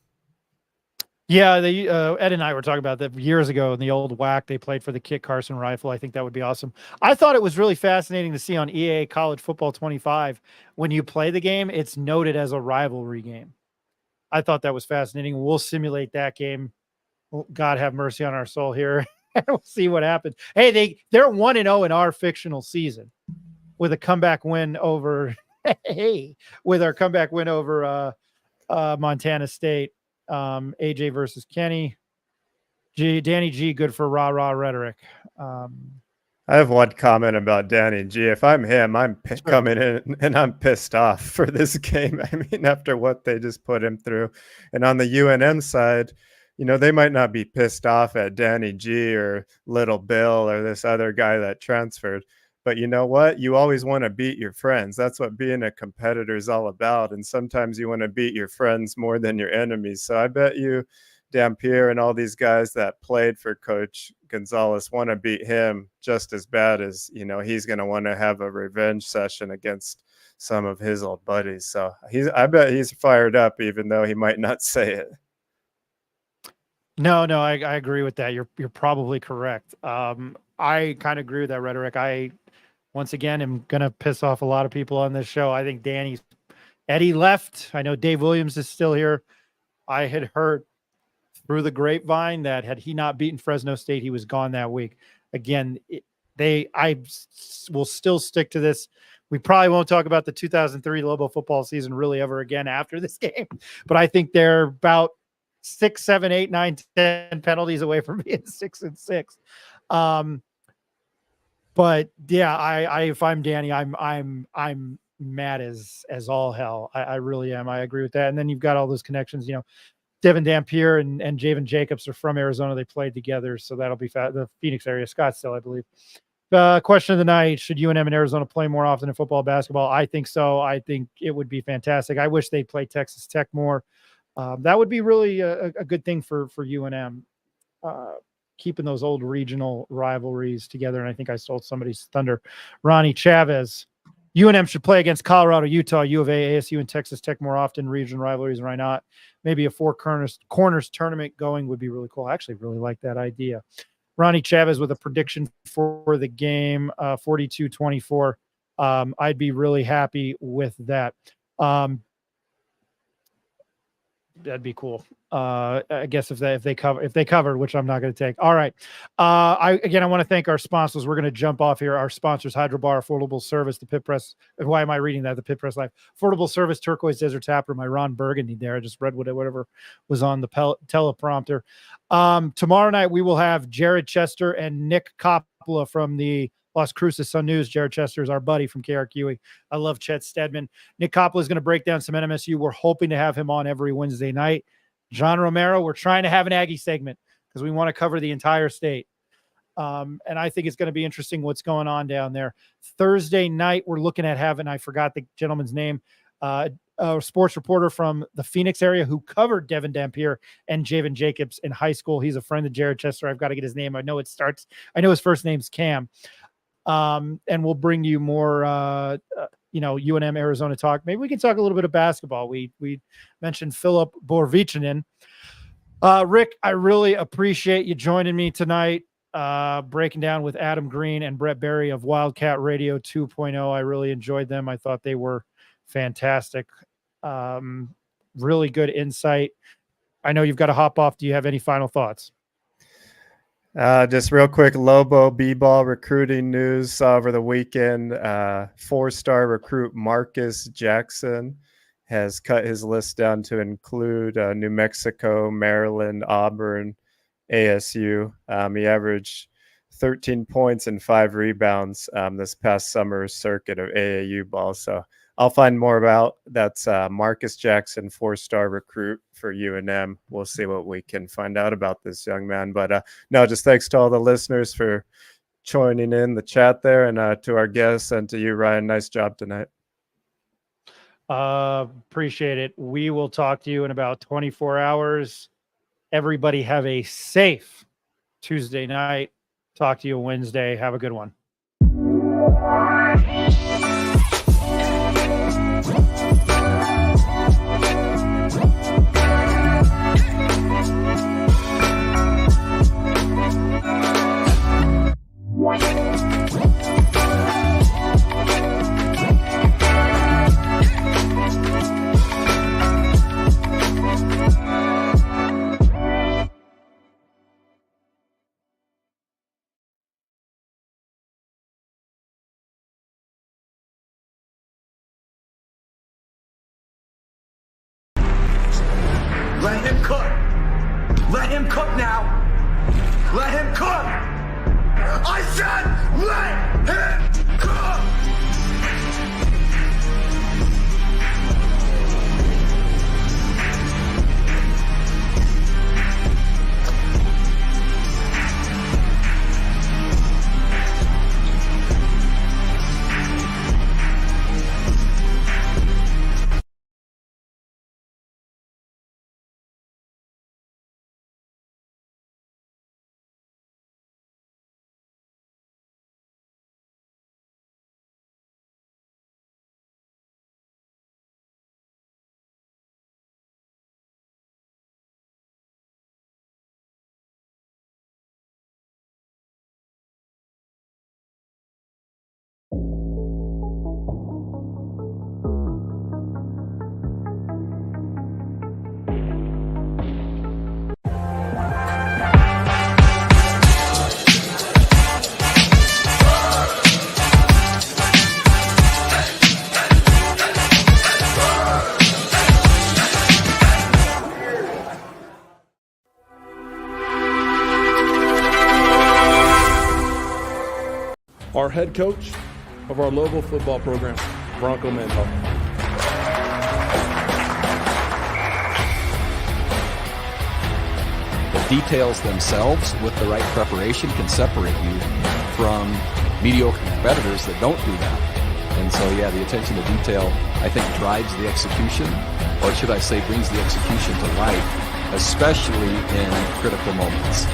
Yeah, Ed and I were talking about that years ago in the old WAC. They played for the Kit Carson rifle. I think that would be awesome. I thought it was really fascinating to see on EA College Football 25, when you play the game, it's noted as a rivalry game. I thought that was fascinating. We'll simulate that game. God have mercy on our soul here. We'll see what happens. Hey, they're 1-0 in our fictional season with a comeback win over Montana State. AJ versus Kenny. Danny G, good for rah-rah rhetoric. I have one comment about Danny G. If I'm him, I'm Sure. coming in and I'm pissed off for this game. I mean, after what they just put him through. And on the UNM side, you know, they might not be pissed off at Danny G or Little Bill or this other guy that transferred. But you know what? You always want to beat your friends. That's what being a competitor is all about. And sometimes you want to beat your friends more than your enemies. So I bet you Dampier and all these guys that played for Coach Gonzalez want to beat him just as bad as, you know, he's going to want to have a revenge session against some of his old buddies. So I bet he's fired up, even though he might not say it. No, I agree with that. You're probably correct. I kind of agree with that rhetoric. I, once again, am going to piss off a lot of people on this show. I think Eddie left. I know Dave Williams is still here. I had heard through the grapevine that had he not beaten Fresno State, he was gone that week. Again, I will still stick to this. We probably won't talk about the 2003 Lobo football season really ever again after this game, but I think they're about 6, 7, 8, 9, 10 penalties away from being 6-6. But yeah, if I'm Danny, I'm mad as all hell. I really am. I agree with that. And then you've got all those connections, you know, Devin Dampier and Javen Jacobs are from Arizona. They played together. So that'll be the Phoenix area, Scottsdale, I believe. Question of the night: should UNM and Arizona play more often in football, basketball? I think so. I think it would be fantastic. I wish they'd play Texas Tech more. That would be really a good thing for UNM, keeping those old regional rivalries together. And I think I stole somebody's thunder. Ronnie Chavez: UNM should play against Colorado, Utah, U of A, ASU, and Texas Tech more often. Regional rivalries, why not? Maybe a four corners tournament going would be really cool. I actually really like that idea. Ronnie Chavez with a prediction for the game, 42-24. I'd be really happy with that. That'd be cool. I guess if they covered, which I'm not going to take. All right. I want to thank our sponsors. We're going to jump off here. Our sponsors: Hydro Bar, Affordable Service, the Pit Press. Why am I reading that? The Pit Press Live, Affordable Service, Turquoise Desert Tapper. My Ron Burgundy there. I just read whatever was on the teleprompter. Tomorrow night we will have Jared Chester and Nick Coppola from the Las Cruces Sun News. Jared Chester is our buddy from KRQE. I love Chet Stedman. Nick Coppola is going to break down some NMSU. We're hoping to have him on every Wednesday night. John Romero, we're trying to have an Aggie segment because we want to cover the entire state. And I think it's going to be interesting what's going on down there. Thursday night, we're looking at having, I forgot the gentleman's name, a sports reporter from the Phoenix area who covered Devin Dampier and Javen Jacobs in high school. He's a friend of Jared Chester. I've got to get his name. I know his first name's Cam. And we'll bring you more, UNM Arizona talk. Maybe we can talk a little bit of basketball. We mentioned Philip Borvichinen. Rick, I really appreciate you joining me tonight, breaking down with Adam Green and Brett Berry of Wildcat Radio 2.0. I really enjoyed them. I thought they were fantastic. Really good insight. I know you've got to hop off. Do you have any final thoughts? Just real quick, Lobo B-ball recruiting news saw over the weekend. 4-star recruit Marcus Jackson has cut his list down to include New Mexico, Maryland, Auburn, ASU. He averaged 13 points and 5 rebounds this past summer's circuit of AAU ball. So I'll find more about that's Marcus Jackson, 4-star recruit for UNM. We'll see what we can find out about this young man. But no, just thanks to all the listeners for joining in the chat there, and to our guests and to you, Ryan. Nice job tonight. Appreciate it. We will talk to you in about 24 hours. Everybody have a safe Tuesday night. Talk to you Wednesday. Have a good one. Let him cook. Let him cook now. said, let him cook! Our head coach of our local football program, Bronco Mental. The details themselves with the right preparation can separate you from mediocre competitors that don't do that. And so, yeah, the attention to detail, I think, drives the execution, or should I say brings the execution to life, especially in critical moments.